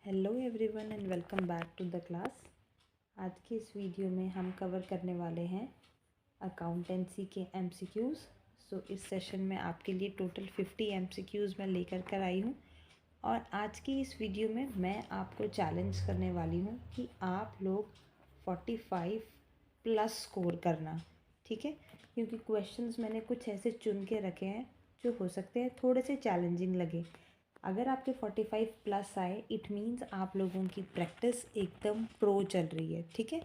Hello everyone and welcome back to the class. आज के इस वीडियो में हम कवर करने वाले हैं अकाउंटेंसी के एमसीक्यूज़। सो इस सेशन में आपके लिए टोटल 50 एमसीक्यूज़ मैं लेकर कर आई हूँ और आज की इस वीडियो में मैं आपको चैलेंज करने वाली हूँ कि आप लोग 45 प्लस स्कोर करना, ठीक है। क्योंकि क्वेश्चंस मैंने कुछ ऐसे चुन के रखे हैं जो हो सकते हैं थोड़े से चैलेंजिंग लगे। अगर आपके 45 प्लस आए इट मीन्स आप लोगों की प्रैक्टिस एकदम प्रो चल रही है, ठीक है।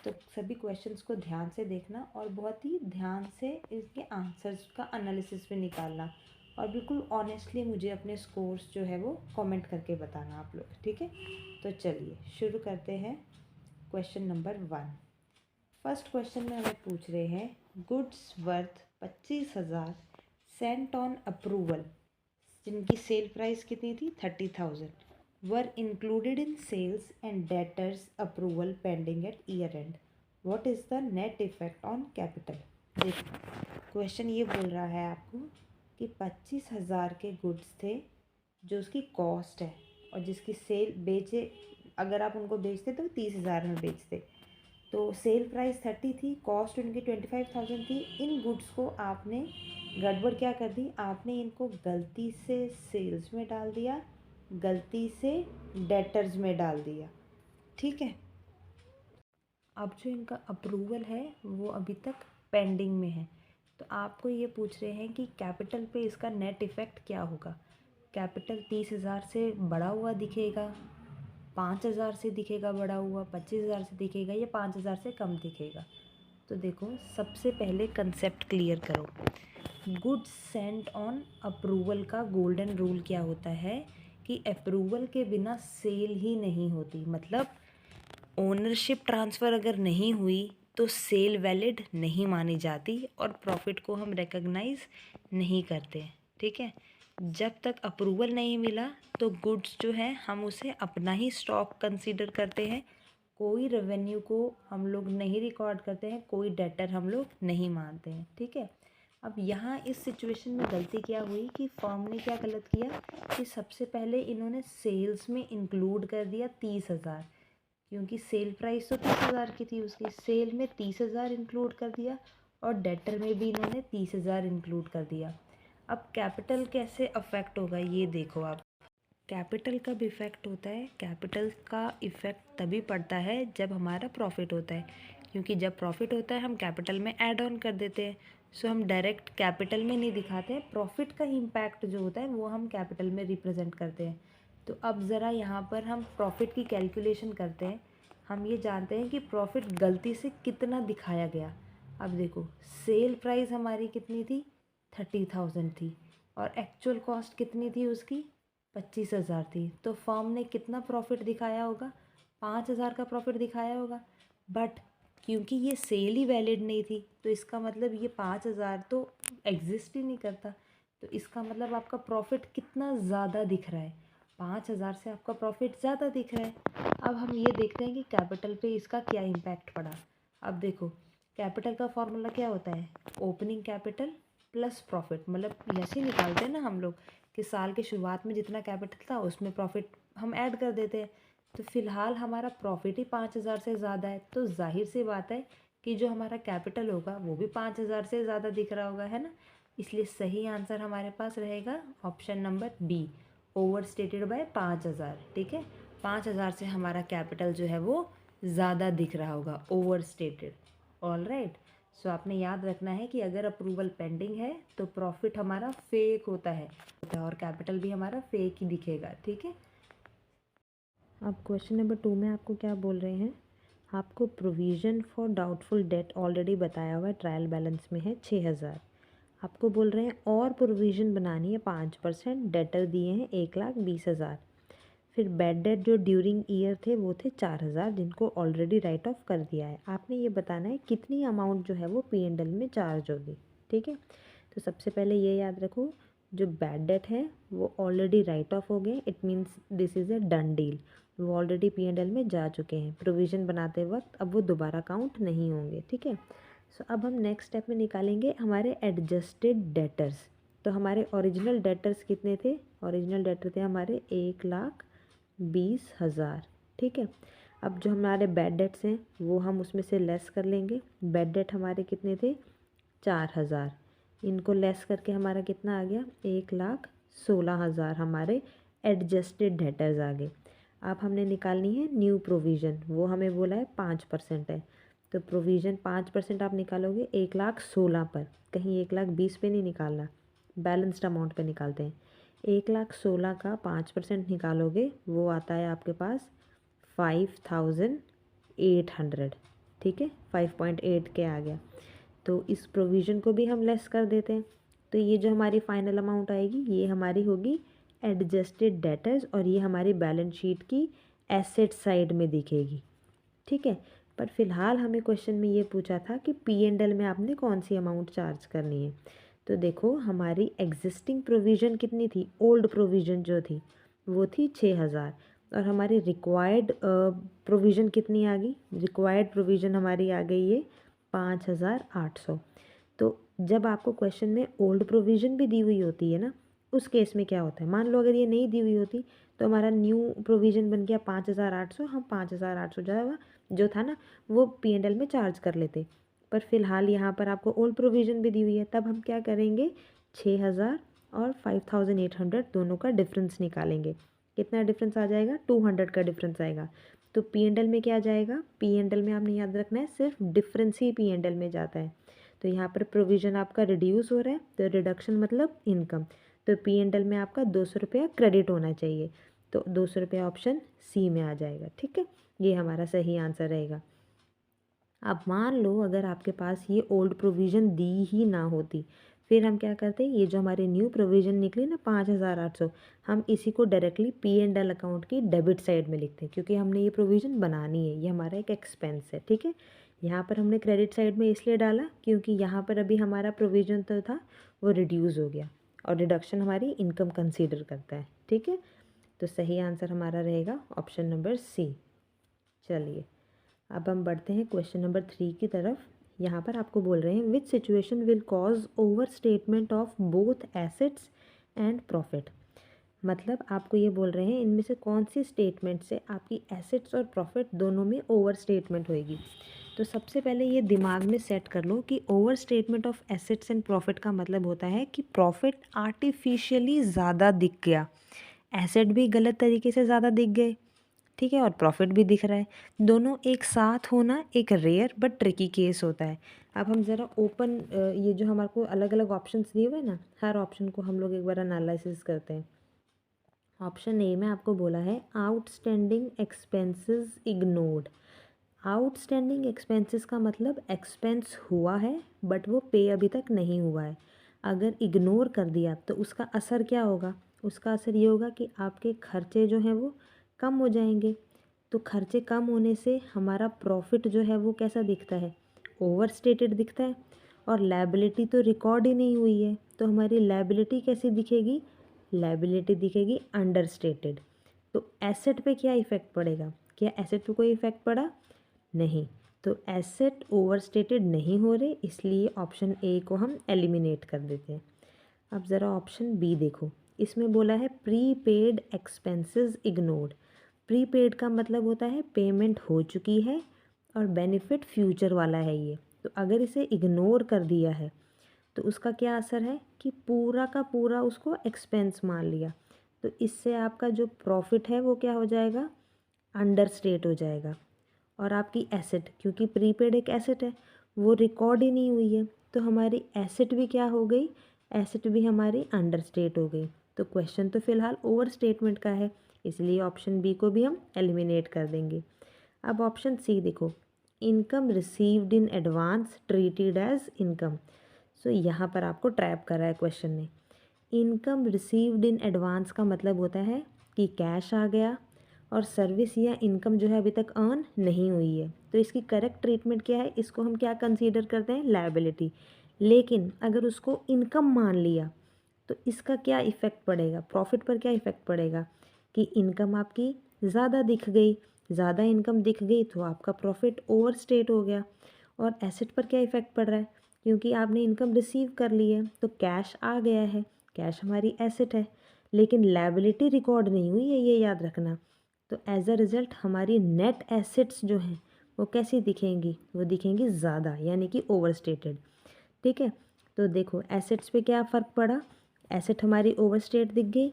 तो सभी क्वेश्चंस को ध्यान से देखना और बहुत ही ध्यान से इसके आंसर्स का एनालिसिस भी निकालना और बिल्कुल ऑनेस्टली मुझे अपने स्कोर्स जो है वो कमेंट करके बताना आप लोग, ठीक है। तो चलिए शुरू करते हैं। Question number 1। फर्स्ट क्वेश्चन में हमें पूछ रहे हैं goods worth 25,000 sent on approval, जिनकी सेल प्राइस कितनी थी 30,000, were included in sales and debtors approval pending at year end. What is the net effect on capital. देखो क्वेश्चन ये बोल रहा है आपको कि 25,000 के गुड्स थे जो उसकी कॉस्ट है और जिसकी सेल बेचे, अगर आप उनको बेचते तो 30,000 में बेचते, तो सेल प्राइस 30 थी, कॉस्ट उनकी 25,000 थी। इन गुड्स को आपने गड़बड़ क्या कर दी, आपने इनको गलती से सेल्स में डाल दिया, गलती से डेटर्स में डाल दिया, ठीक है। अब जो इनका अप्रूवल है वो अभी तक पेंडिंग में है, तो आपको ये पूछ रहे हैं कि कैपिटल पे इसका नेट इफ़ेक्ट क्या होगा। कैपिटल 30,000 से बढ़ा हुआ दिखेगा, 5,000 से दिखेगा बढ़ा हुआ, 25,000 से दिखेगा या 5,000 से कम दिखेगा। तो देखो सबसे पहले कंसेप्ट क्लियर करो। गुड्स सेंट ऑन अप्रूवल का गोल्डन रूल क्या होता है कि अप्रूवल के बिना सेल ही नहीं होती। मतलब ओनरशिप ट्रांसफ़र अगर नहीं हुई तो सेल वैलिड नहीं मानी जाती और प्रॉफिट को हम रिकॉग्नाइज नहीं करते, ठीक है। जब तक अप्रूवल नहीं मिला तो गुड्स जो है हम उसे अपना ही स्टॉक कंसीडर करते हैं, कोई रेवेन्यू को हम लोग नहीं रिकॉर्ड करते हैं, कोई डेटर हम लोग नहीं मानते हैं, ठीक है। अब यहाँ इस सिचुएशन में गलती क्या हुई कि फर्म ने क्या गलत किया कि सबसे पहले इन्होंने सेल्स में इंक्लूड कर दिया 30,000, क्योंकि सेल प्राइस तो 30,000 की थी, उसकी सेल में 30,000 इंक्लूड कर दिया और डेटर में भी इन्होंने 30,000 इंक्लूड कर दिया। अब कैपिटल कैसे अफेक्ट होगा ये देखो आप। कैपिटल कब इफ़ेक्ट होता है, कैपिटल का इफ़ेक्ट तभी पड़ता है जब हमारा प्रॉफिट होता है, क्योंकि जब प्रॉफिट होता है हम कैपिटल में ऐड ऑन कर देते हैं। सो हम डायरेक्ट कैपिटल में नहीं दिखाते हैं, प्रॉफिट का इम्पैक्ट जो होता है वो हम कैपिटल में रिप्रेजेंट करते हैं। तो अब ज़रा यहाँ पर हम प्रॉफिट की कैलकुलेशन करते हैं। हम ये जानते हैं कि प्रॉफिट गलती से कितना दिखाया गया। अब देखो सेल प्राइस हमारी कितनी थी 30,000 थी और एक्चुअल कॉस्ट कितनी थी उसकी 25,000 थी, तो फर्म ने कितना प्रॉफिट दिखाया होगा 5,000 का प्रॉफिट दिखाया होगा। बट क्योंकि ये सेल ही वैलिड नहीं थी तो इसका मतलब ये 5,000 तो एग्जिस्ट ही नहीं करता, तो इसका मतलब आपका प्रॉफिट कितना ज़्यादा दिख रहा है, 5,000 से आपका प्रॉफिट ज़्यादा दिख रहा है। अब हम ये देखते हैं कि कैपिटल पे इसका क्या इम्पैक्ट पड़ा। अब देखो कैपिटल का फॉर्मूला क्या होता है, ओपनिंग कैपिटल प्लस प्रॉफिट। मतलब ऐसे ही निकालते हैं ना हम लोग कि साल के शुरुआत में जितना कैपिटल था उसमें प्रॉफिट हम ऐड कर देते हैं। तो फ़िलहाल हमारा प्रॉफिट ही 5,000 से ज़्यादा है, तो जाहिर सी बात है कि जो हमारा कैपिटल होगा वो भी 5,000 से ज़्यादा दिख रहा होगा, है ना। इसलिए सही आंसर हमारे पास रहेगा option number B, overstated by 5,000, ठीक है। 5,000 से हमारा कैपिटल जो है वो ज़्यादा दिख रहा होगा, over stated. All right. So आपने याद रखना है कि अगर अप्रूवल पेंडिंग है तो प्रॉफिट हमारा फेक होता है और कैपिटल भी हमारा फेक ही दिखेगा, ठीक है। अब क्वेश्चन नंबर 2 में आपको क्या बोल रहे हैं, आपको provision for doubtful debt already बताया हुआ है, ट्रायल बैलेंस में है 6,000। आपको बोल रहे हैं और प्रोविज़न बनानी है 5%, डेटर दिए हैं 1,20,000। फिर बैड डेट जो ड्यूरिंग ईयर थे वो थे 4,000, जिनको ऑलरेडी राइट ऑफ कर दिया है। आपने ये बताना है कितनी अमाउंट जो है वो P&L में चार्ज होगी, ठीक है। तो सबसे पहले ये याद रखो, जो बैड डेट है वो ऑलरेडी राइट ऑफ हो गए, it means this is a done deal, वो ऑलरेडी P&L में जा चुके हैं। प्रोविज़न बनाते वक्त अब वो दोबारा काउंट नहीं होंगे, ठीक है। सो अब हम नेक्स्ट स्टेप में निकालेंगे हमारे एडजस्टेड डेटर्स। तो हमारे ओरिजिनल डेटर्स कितने थे, ओरिजिनल डेटर थे हमारे 1,00,000 20,000। ठीक है, अब जो हमारे बैड डेट्स हैं वो हम उसमें से लेस कर लेंगे। बैड डेट हमारे कितने थे? 4,000। इनको लेस करके हमारा कितना आ गया? 1,16,000 हमारे एडजस्टेड डेटर्स आ गए। अब हमने निकालनी है न्यू प्रोविज़न, वो हमें बोला है 5% है, तो प्रोविज़न 5% आप निकालोगे 1,16,000 पर, कहीं 1,20,000 पे नहीं निकालना, बैलेंस्ड अमाउंट पे निकालते हैं। 1,16,000 का 5% निकालोगे वो आता है आपके पास 5,800। ठीक है, 5.8 के आ गया। तो इस प्रोविज़न को भी हम लेस कर देते हैं, तो ये जो हमारी फाइनल अमाउंट आएगी ये हमारी होगी एडजस्टेड डेटर्स, और ये हमारी बैलेंस शीट की एसेट साइड में दिखेगी। ठीक है, पर फिलहाल हमें क्वेश्चन में ये पूछा था कि P&L में आपने कौन सी अमाउंट चार्ज करनी है। तो देखो हमारी एग्जिस्टिंग प्रोविज़न कितनी थी? ओल्ड प्रोविज़न जो थी वो थी 6,000, और हमारी रिक्वायर्ड प्रोविज़न कितनी आ गई? रिक्वायर्ड प्रोविज़न हमारी आ गई है 5,800। तो जब आपको क्वेश्चन में ओल्ड प्रोविज़न भी दी हुई होती है ना, उस केस में क्या होता है, मान लो अगर ये नहीं दी हुई होती तो हमारा न्यू प्रोविज़न बन गया 5,800, हम 5,800 जो था ना वो P&L में चार्ज कर लेते। पर फिलहाल यहाँ पर आपको ओल्ड प्रोविज़न भी दी हुई है, तब हम क्या करेंगे? 6,000 और 5,800 दोनों का डिफरेंस निकालेंगे। कितना डिफरेंस आ जाएगा? 200 का डिफरेंस आएगा। तो P&L में क्या जाएगा? P&L में आपने याद रखना है सिर्फ डिफरेंस ही P&L में जाता है। तो यहाँ पर प्रोविज़न आपका रिड्यूस हो रहा है, तो रिडक्शन मतलब इनकम, तो P&L में आपका 200 रुपया क्रेडिट होना चाहिए, तो 200 रुपया ऑप्शन सी में आ जाएगा। ठीक है, ये हमारा सही आंसर रहेगा। अब मान लो अगर आपके पास ये ओल्ड प्रोविज़न दी ही ना होती, फिर हम क्या करते? ये जो हमारे न्यू प्रोविज़न निकली ना 5,800, हम इसी को डायरेक्टली P&L अकाउंट की डेबिट साइड में लिखते हैं, क्योंकि हमने ये प्रोविज़न बनानी है, ये हमारा एक एक्सपेंस है। ठीक है, यहाँ पर हमने क्रेडिट साइड में इसलिए डाला क्योंकि यहाँ पर अभी हमारा प्रोविज़न तो था वो रिड्यूस हो गया, और रिडक्शन हमारी इनकम कंसीडर करता है। ठीक है, तो सही आंसर हमारा रहेगा ऑप्शन नंबर सी। चलिए अब हम बढ़ते हैं क्वेश्चन नंबर 3 की तरफ। यहाँ पर आपको बोल रहे हैं विच situation will cause over statement of both assets and profit. मतलब आपको ये बोल रहे हैं इनमें से कौन सी स्टेटमेंट से आपकी एसेट्स और प्रॉफिट दोनों में ओवर स्टेटमेंट होएगी। तो सबसे पहले ये दिमाग में सेट कर लो कि over statement of assets and profit का मतलब होता है कि प्रॉफिट आर्टिफिशियली ज़्यादा दिख गया, एसेट भी गलत तरीके से ज़्यादा दिख गए। ठीक है, और प्रॉफिट भी दिख रहा है। दोनों एक साथ होना एक रेयर बट ट्रिकी केस होता है। अब हम ज़रा ओपन ये जो हमारे को अलग अलग ऑप्शंस दिए हुए हैं ना, हर ऑप्शन को हम लोग एक बार एनालिसिस करते हैं। ऑप्शन ए में आपको बोला है outstanding expenses ignored. Outstanding expenses का मतलब एक्सपेंस हुआ है बट वो पे अभी तक नहीं हुआ है। अगर इग्नोर कर दिया तो उसका असर क्या होगा? उसका असर ये होगा कि आपके खर्चे जो हैं वो कम हो जाएंगे। तो खर्चे कम होने से हमारा प्रॉफिट जो है वो कैसा दिखता है? ओवर स्टेटेड दिखता है। और लायबिलिटी तो रिकॉर्ड ही नहीं हुई है, तो हमारी लायबिलिटी कैसी दिखेगी? लायबिलिटी दिखेगी अंडर स्टेटेड। तो एसेट पे क्या इफ़ेक्ट पड़ेगा? क्या एसेट पे कोई इफ़ेक्ट पड़ा? नहीं, तो एसेट ओवर स्टेटेड नहीं हो रहे, इसलिए ऑप्शन ए को हम एलिमिनेट कर देते हैं। अब ज़रा ऑप्शन बी देखो, इसमें बोला है pre paid expenses ignored. Pre paid का मतलब होता है पेमेंट हो चुकी है और बेनिफिट फ्यूचर वाला है ये। तो अगर इसे इग्नोर कर दिया है तो उसका क्या असर है कि पूरा का पूरा उसको एक्सपेंस मान लिया, तो इससे आपका जो प्रॉफिट है वो क्या हो जाएगा? अंडर स्टेट हो जाएगा। और आपकी एसेट, क्योंकि प्रीपेड एक एसेट है, वो रिकॉर्ड ही नहीं हुई है, तो हमारी एसेट भी क्या हो गई? एसेट भी हमारी अंडर स्टेट हो गई। तो क्वेश्चन तो फिलहाल ओवर स्टेटमेंट का है, इसलिए ऑप्शन बी को भी हम एलिमिनेट कर देंगे। अब ऑप्शन सी देखो, income received in advance treated as income. So यहाँ पर आपको ट्रैप कर रहा है क्वेश्चन ने। इनकम रिसीव्ड इन एडवांस का मतलब होता है कि कैश आ गया और सर्विस या इनकम जो है अभी तक अर्न नहीं हुई है, तो इसकी करेक्ट ट्रीटमेंट क्या है? इसको हम क्या कंसीडर करते हैं? लायबिलिटी। लेकिन अगर उसको इनकम मान लिया तो इसका क्या इफ़ेक्ट पड़ेगा? प्रॉफिट पर क्या इफ़ेक्ट पड़ेगा कि इनकम आपकी ज़्यादा दिख गई, ज़्यादा इनकम दिख गई तो आपका प्रॉफिट ओवर स्टेट हो गया। और एसेट पर क्या इफ़ेक्ट पड़ रहा है? क्योंकि आपने इनकम रिसीव कर ली है तो कैश आ गया है, कैश हमारी एसेट है, लेकिन लायबिलिटी रिकॉर्ड नहीं हुई है, ये याद रखना। तो एज अ रिज़ल्ट हमारी नेट एसेट्स जो हैं वो कैसी दिखेंगी, वो दिखेंगी ज़्यादा, यानी कि ओवर स्टेटेड। ठीक है, तो देखो एसेट्स पे क्या फ़र्क पड़ा, एसेट हमारी ओवर स्टेट दिख गई,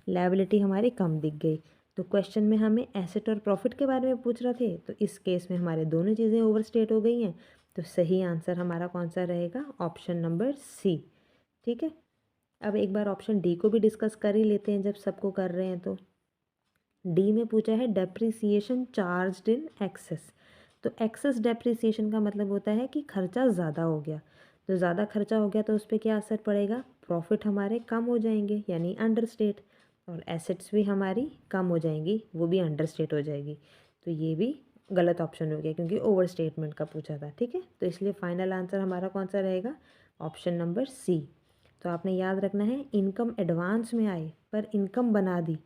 लायबिलिटी हमारी कम दिख गई। तो क्वेश्चन में हमें एसेट और प्रॉफिट के बारे में पूछ रहे थे, तो इस केस में हमारे दोनों चीज़ें ओवर स्टेट हो गई हैं। तो सही आंसर हमारा कौन सा रहेगा, ऑप्शन नंबर सी। ठीक है, अब एक बार ऑप्शन डी को भी डिस्कस कर ही लेते हैं जब सबको कर रहे हैं। तो डी में पूछा है डेप्रिसिएशन चार्ज्ड इन एक्सेस। तो एक्सेस डेप्रिसिएशन का मतलब होता है कि खर्चा ज़्यादा हो गया। तो ज़्यादा खर्चा हो गया तो उस पर क्या असर पड़ेगा, प्रॉफिट हमारे कम हो जाएंगे यानी अंडर स्टेट, और एसेट्स भी हमारी कम हो जाएंगी, वो भी अंडर स्टेट हो जाएगी। तो ये भी गलत ऑप्शन हो गया क्योंकि ओवर स्टेटमेंट का पूछा था। ठीक है, तो इसलिए फाइनल आंसर हमारा कौन सा रहेगा, ऑप्शन नंबर सी। तो आपने याद रखना है, इनकम एडवांस में आए पर इनकम बना दी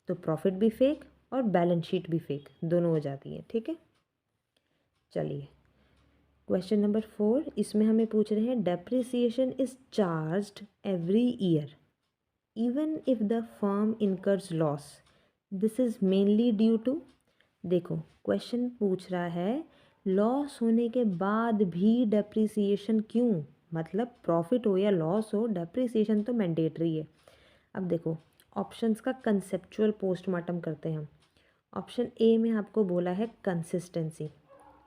तो प्रॉफिट भी फेक और बैलेंस शीट भी फेक, दोनों हो जाती हैं। ठीक है, चलिए क्वेश्चन नंबर 4, इसमें हमें पूछ रहे हैं depreciation is charged every year even if the firm incurs loss, this is mainly due to. देखो क्वेश्चन पूछ रहा है लॉस होने के बाद भी डेप्रिसिएशन क्यों, मतलब प्रॉफिट हो या लॉस हो डेप्रिसिएशन तो मैंडेटरी है। अब देखो ऑप्शंस का कंसेप्चुअल पोस्टमार्टम करते हैं हम। ऑप्शन ए में आपको बोला है कंसिस्टेंसी।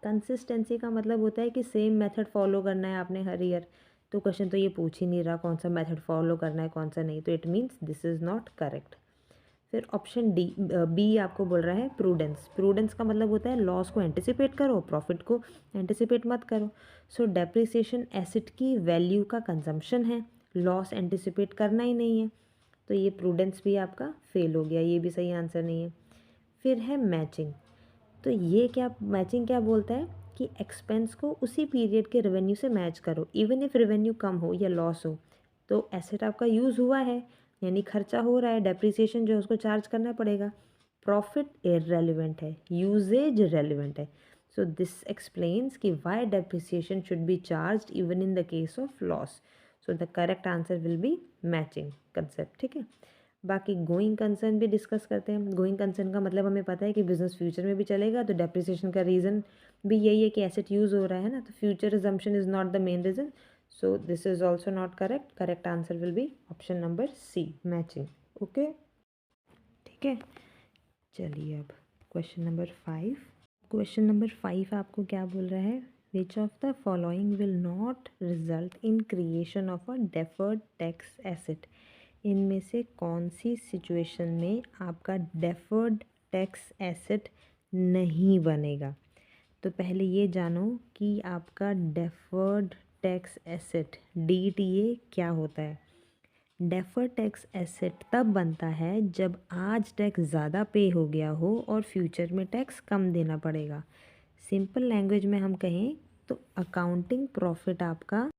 कंसिस्टेंसी का मतलब होता है कि सेम मेथड फॉलो करना है आपने हर ईयर। तो क्वेश्चन तो ये पूछ ही नहीं रहा कौन सा मेथड फॉलो करना है कौन सा नहीं, तो it means this is not correct. फिर ऑप्शन बी आपको बोल रहा है प्रूडेंस। प्रूडेंस का मतलब होता है लॉस को एंटिसिपेट करो, प्रॉफिट को एंटिसिपेट मत करो। सो डेप्रिसिएशन एसेट की वैल्यू का कंजम्पशन है, लॉस एंटिसिपेट करना ही नहीं है। तो ये प्रूडेंस भी आपका फेल हो गया, ये भी सही आंसर नहीं है। फिर है मैचिंग। तो ये क्या मैचिंग क्या बोलता है कि एक्सपेंस को उसी पीरियड के रेवेन्यू से मैच करो, इवन इफ रेवेन्यू कम हो या लॉस हो। तो एसेट आपका यूज़ हुआ है यानी खर्चा हो रहा है, डेप्रिसिएशन जो है उसको चार्ज करना पड़ेगा। प्रॉफिट इररेलेवेंट है, यूजेज रेलेवेंट है। सो दिस एक्सप्लेन्स कि why depreciation should be charged even in the case of loss. So the correct answer will be matching concept. ठीक है, बाकी गोइंग कंसर्न भी डिस्कस करते हैं। गोइंग कंसर्न का मतलब हमें पता है कि बिजनेस फ्यूचर में भी चलेगा, तो डेप्रिसिएशन का रीज़न भी यही है कि एसेट यूज़ हो रहा है ना, तो future resumption is not the main reason. So this is also not correct. Correct answer will be option number C, matching. Okay, ठीक है, चलिए अब क्वेश्चन नंबर 5। क्वेश्चन नंबर 5 आपको क्या बोल रहा है, विच of the following will not result in creation of a deferred tax asset. इनमें से कौन सी सिचुएशन में आपका डेफर्ड टैक्स एसेट नहीं बनेगा। तो पहले ये जानो कि आपका डेफर्ड टैक्स एसेट DTA क्या होता है। डेफर्ड टैक्स एसेट तब बनता है जब आज टैक्स ज़्यादा पे हो गया हो और फ्यूचर में टैक्स कम देना पड़ेगा। सिंपल लैंग्वेज में हम कहें तो अकाउंटिंग प्रॉफिट आपका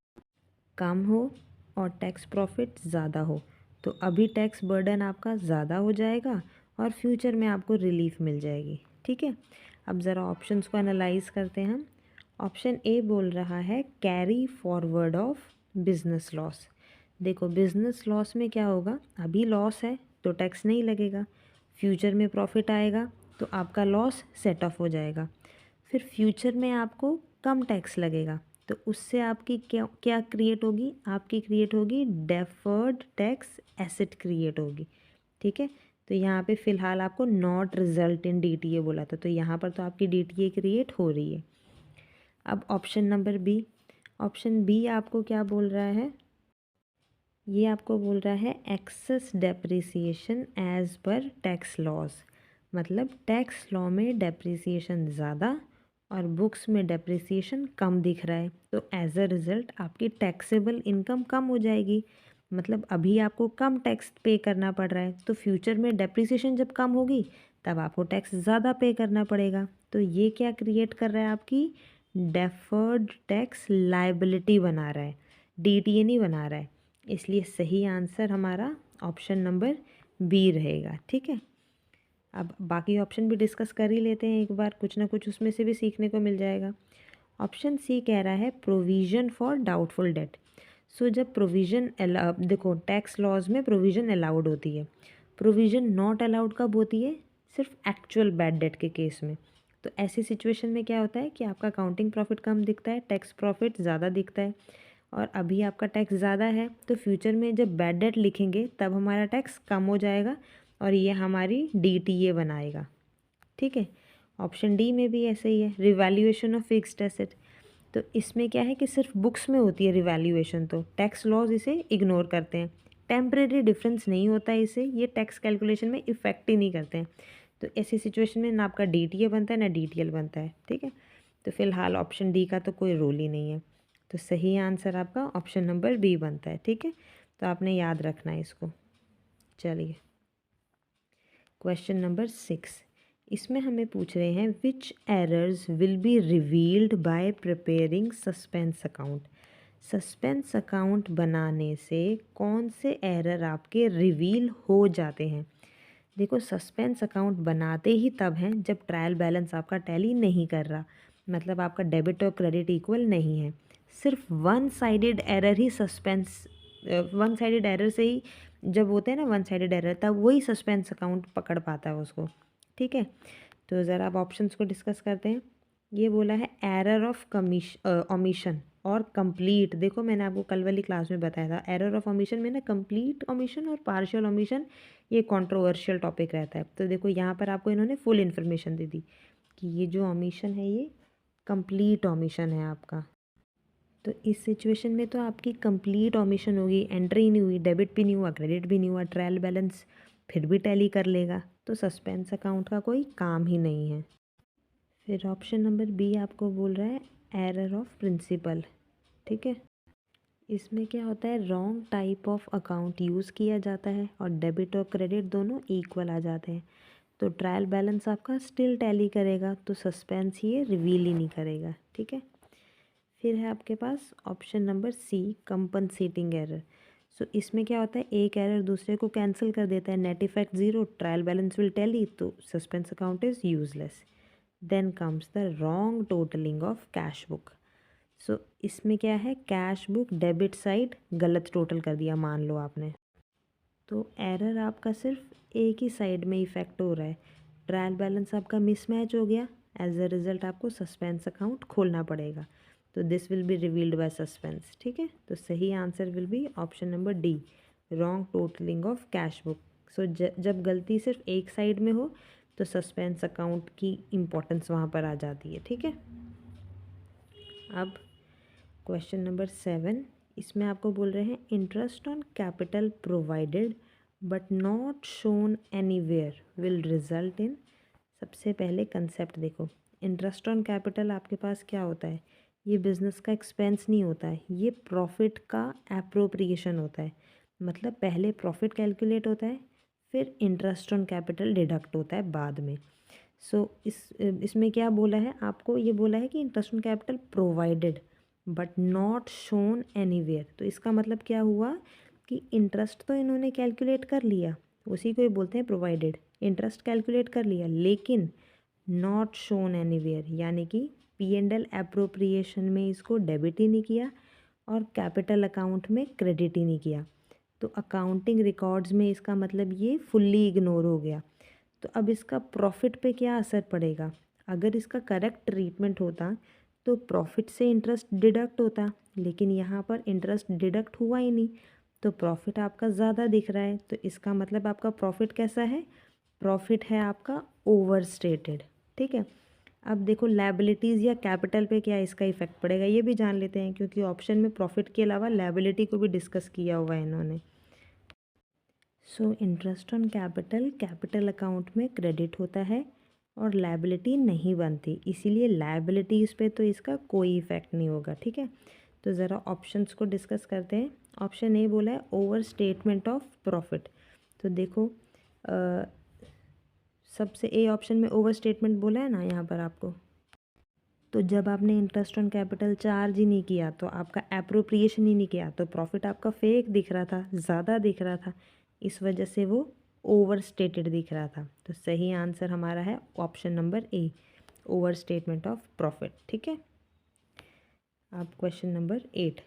कम हो और टैक्स प्रॉफिट ज़्यादा हो, तो अभी टैक्स बर्डन आपका ज़्यादा हो जाएगा और फ्यूचर में आपको रिलीफ मिल जाएगी। ठीक है, अब ज़रा ऑप्शंस को एनालाइज करते हैं हम। ऑप्शन ए बोल रहा है carry forward of business loss. देखो बिजनेस लॉस में क्या होगा, अभी लॉस है तो टैक्स नहीं लगेगा, फ्यूचर में प्रॉफिट आएगा तो आपका लॉस सेट ऑफ हो जाएगा, फिर फ्यूचर में आपको कम टैक्स लगेगा, तो उससे आपकी क्या क्या क्रिएट होगी, आपकी क्रिएट होगी डेफर्ड टैक्स एसेट क्रिएट होगी। ठीक है, तो यहाँ पे फ़िलहाल आपको नॉट रिजल्ट इन DTA बोला था, तो यहाँ पर तो आपकी DTA क्रिएट हो रही है। अब option number B, option B आपको क्या बोल रहा है, ये आपको बोल रहा है excess depreciation as per tax laws, मतलब टैक्स लॉ में डेप्रिसिएशन ज़्यादा और बुक्स में डेप्रिसिएशन कम दिख रहा है, तो एज अ रिज़ल्ट आपकी टैक्सेबल इनकम कम हो जाएगी। मतलब अभी आपको कम टैक्स पे करना पड़ रहा है, तो फ्यूचर में डेप्रिसिएशन जब कम होगी तब आपको टैक्स ज़्यादा पे करना पड़ेगा। तो ये क्या क्रिएट कर रहा है, आपकी डेफर्ड टैक्स लाइबिलिटी बना रहा है, DTA नहीं बना रहा है। इसलिए सही आंसर हमारा ऑप्शन नंबर बी रहेगा। ठीक है, अब बाकी ऑप्शन भी डिस्कस कर ही लेते हैं एक बार, कुछ ना कुछ उसमें से भी सीखने को मिल जाएगा। ऑप्शन सी कह रहा है प्रोविज़न फॉर डाउटफुल डेट। सो जब प्रोविज़न देखो टैक्स लॉज में प्रोविज़न अलाउड होती है, प्रोविज़न नॉट अलाउड कब होती है, सिर्फ एक्चुअल बैड डेट के केस में। तो ऐसी सिचुएशन में क्या होता है कि आपका अकाउंटिंग प्रॉफिट कम दिखता है, टैक्स प्रॉफिट ज़्यादा दिखता है, और अभी आपका टैक्स ज़्यादा है तो फ्यूचर में जब बैड डेट लिखेंगे तब हमारा टैक्स कम हो जाएगा और ये हमारी DTA बनाएगा। ठीक है, ऑप्शन डी में भी ऐसे ही है, रिवैल्यूएशन ऑफ फिक्स्ड एसेट। तो इसमें क्या है कि सिर्फ बुक्स में होती है रिवैल्यूएशन, तो टैक्स लॉज इसे इग्नोर करते हैं, टेम्परेरी डिफरेंस नहीं होता है इसे, ये टैक्स कैलकुलेशन में इफेक्ट ही नहीं करते हैं। तो ऐसी सिचुएशन में ना आपका DTA बनता है ना DTL बनता है। ठीक है, तो फिलहाल ऑप्शन डी का तो कोई रोल ही नहीं है, तो सही आंसर आपका ऑप्शन नंबर बी बनता है। ठीक है, तो आपने याद रखना है इसको। चलिए क्वेश्चन नंबर 6, इसमें हमें पूछ रहे हैं which errors will be revealed by preparing suspense account. Suspense account बनाने से कौन से एरर आपके रिवील हो जाते हैं। देखो, सस्पेंस अकाउंट बनाते ही तब हैं जब ट्रायल बैलेंस आपका टैली नहीं कर रहा, मतलब आपका डेबिट और क्रेडिट इक्वल नहीं है। सिर्फ वन साइडेड एरर ही वन साइडेड एरर से ही जब होते हैं ना वन साइडेड एरर, तब वही सस्पेंस अकाउंट पकड़ पाता है उसको। ठीक है, तो ज़रा आप ऑप्शंस को डिस्कस करते हैं। ये बोला है एरर ऑफ ओमिशन और कंप्लीट। देखो, मैंने आपको कल वाली क्लास में बताया था, एरर ऑफ ओमिशन में ना कंप्लीट ओमिशन और पार्शियल ओमिशन ये कंट्रोवर्शियल टॉपिक रहता है। तो देखो, यहाँ पर आपको इन्होंने फुल इन्फॉर्मेशन दे दी कि ये जो ओमिशन है ये कंप्लीट ओमिशन है आपका। तो इस सिचुएशन में तो आपकी कंप्लीट ओमिशन होगी, एंट्री नहीं हुई, डेबिट भी नहीं हुआ, क्रेडिट भी नहीं हुआ, ट्रायल बैलेंस फिर भी टैली कर लेगा, तो सस्पेंस अकाउंट का कोई काम ही नहीं है। फिर ऑप्शन नंबर बी आपको बोल रहा है एरर ऑफ प्रिंसिपल। ठीक है, इसमें क्या होता है, wrong type of account use किया जाता है और डेबिट और क्रेडिट दोनों इक्वल आ जाते हैं, तो ट्रायल बैलेंस आपका स्टिल टैली करेगा, तो सस्पेंस ये रिवील ही नहीं करेगा। ठीक है, फिर है आपके पास option number C, compensating error. So इसमें क्या होता है, एक एरर दूसरे को कैंसिल कर देता है, net effect zero, trial balance will tally, तो suspense account is useless. Then comes the wrong totalling of cash book. So इसमें क्या है, कैश बुक डेबिट साइड गलत टोटल कर दिया मान लो आपने, तो एरर आपका सिर्फ एक ही साइड में इफेक्ट हो रहा है, ट्रायल बैलेंस आपका मिसमैच हो गया, एज अ रिजल्ट आपको सस्पेंस अकाउंट खोलना पड़ेगा, तो this will be revealed by suspense. ठीक है, तो सही answer will be option number D, wrong totalling of cash book. So जब गलती सिर्फ एक साइड में हो तो सस्पेंस अकाउंट की इम्पोर्टेंस वहाँ पर आ जाती है। ठीक है, अब क्वेश्चन नंबर 7, इसमें आपको बोल रहे हैं interest on capital provided but not shown anywhere will result in. सबसे पहले कंसेप्ट देखो, इंटरेस्ट ऑन कैपिटल आपके पास क्या होता है, ये बिजनेस का एक्सपेंस नहीं होता है, ये प्रॉफिट का एप्रोप्रिएशन होता है। मतलब पहले प्रॉफिट कैलकुलेट होता है, फिर इंटरेस्ट ऑन कैपिटल डिडक्ट होता है बाद में। सो इसमें क्या बोला है आपको, ये बोला है कि interest on capital provided but not shown anywhere, तो इसका मतलब क्या हुआ कि इंटरेस्ट तो इन्होंने कैलकुलेट कर लिया, उसी को ही बोलते हैं प्रोवाइडेड, इंटरेस्ट कैलकुलेट कर लिया लेकिन नॉट शोन एनीवेयर, यानी कि P&L एप्रोप्रिएशन में इसको डेबिट ही नहीं किया और कैपिटल अकाउंट में क्रेडिट ही नहीं किया, तो अकाउंटिंग रिकॉर्ड्स में इसका मतलब ये फुल्ली इग्नोर हो गया। तो अब इसका प्रॉफिट पे क्या असर पड़ेगा, अगर इसका करेक्ट ट्रीटमेंट होता तो प्रॉफिट से इंटरेस्ट डिडक्ट होता, लेकिन यहाँ पर इंटरेस्ट डिडक्ट हुआ ही नहीं, तो प्रॉफिट आपका ज़्यादा दिख रहा है, तो इसका मतलब आपका प्रॉफिट कैसा है, प्रॉफिट है आपका ओवर स्टेटेड। ठीक है, अब देखो लायबिलिटीज़ या कैपिटल पे क्या इसका इफेक्ट पड़ेगा ये भी जान लेते हैं, क्योंकि ऑप्शन में प्रॉफिट के अलावा लायबिलिटी को भी डिस्कस किया हुआ है इन्होंने। So interest on capital capital account में क्रेडिट होता है और लायबिलिटी नहीं बनती, इसीलिए लायबिलिटीज़ पे तो इसका कोई इफेक्ट नहीं होगा। ठीक है, तो ज़रा ऑप्शंस को डिस्कस करते हैं। ऑप्शन ए बोला है ओवर स्टेटमेंट ऑफ प्रॉफिट, तो देखो सबसे ए ऑप्शन में ओवर स्टेटमेंट बोला है ना यहाँ पर आपको, तो जब आपने इंटरेस्ट ऑन कैपिटल चार्ज ही नहीं किया तो आपका एप्रोप्रिएशन ही नहीं किया, तो प्रॉफिट आपका फेक दिख रहा था, ज़्यादा दिख रहा था, इस वजह से वो ओवर स्टेटेड दिख रहा था। तो सही आंसर हमारा है option number A, over statement of profit. ठीक है, अब क्वेश्चन नंबर 8,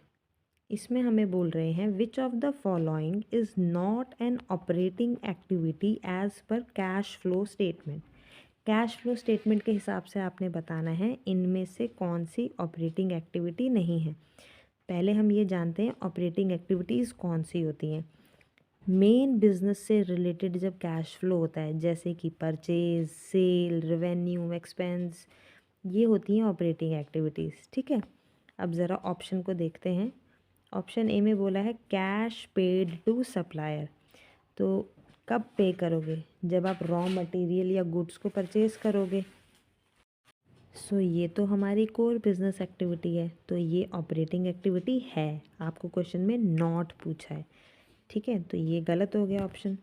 इसमें हमें बोल रहे हैं which of the following is not an operating activity as per cash flow statement. Cash flow statement के हिसाब से आपने बताना है इनमें से कौन सी ऑपरेटिंग एक्टिविटी नहीं है। पहले हम ये जानते हैं ऑपरेटिंग एक्टिविटीज़ कौन सी होती हैं। मेन बिजनेस से रिलेटेड जब कैश फ्लो होता है जैसे कि परचेज, सेल, रेवेन्यू, एक्सपेंस, ये होती हैं ऑपरेटिंग एक्टिविटीज़। ठीक है, अब ज़रा ऑप्शन को देखते हैं। ऑप्शन ए में बोला है कैश पेड टू सप्लायर। तो कब पे करोगे? जब आप रॉ मटेरियल या गुड्स को परचेज़ करोगे। सो ये तो हमारी कोर बिजनेस एक्टिविटी है, तो ये ऑपरेटिंग एक्टिविटी है। आपको क्वेश्चन में नॉट पूछा है। ठीक है, तो ये गलत हो गया ऑप्शन।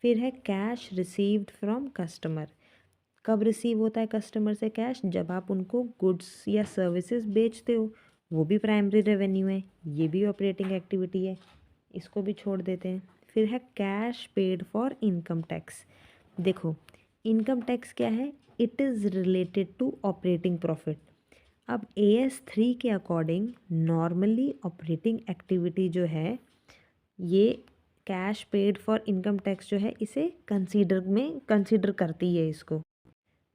फिर है कैश रिसीव्ड फ्रॉम कस्टमर। कब रिसीव होता है कस्टमर से कैश? जब आप उनको गुड्स या सर्विसेज बेचते हो, वो भी प्राइमरी रेवेन्यू है, ये भी ऑपरेटिंग एक्टिविटी है, इसको भी छोड़ देते हैं। फिर है cash paid for income tax. देखो इनकम टैक्स क्या है? It is related to operating profit. अब AS3 के अकॉर्डिंग नॉर्मली ऑपरेटिंग एक्टिविटी जो है ये cash paid for income tax जो है इसे कंसीडर करती है इसको।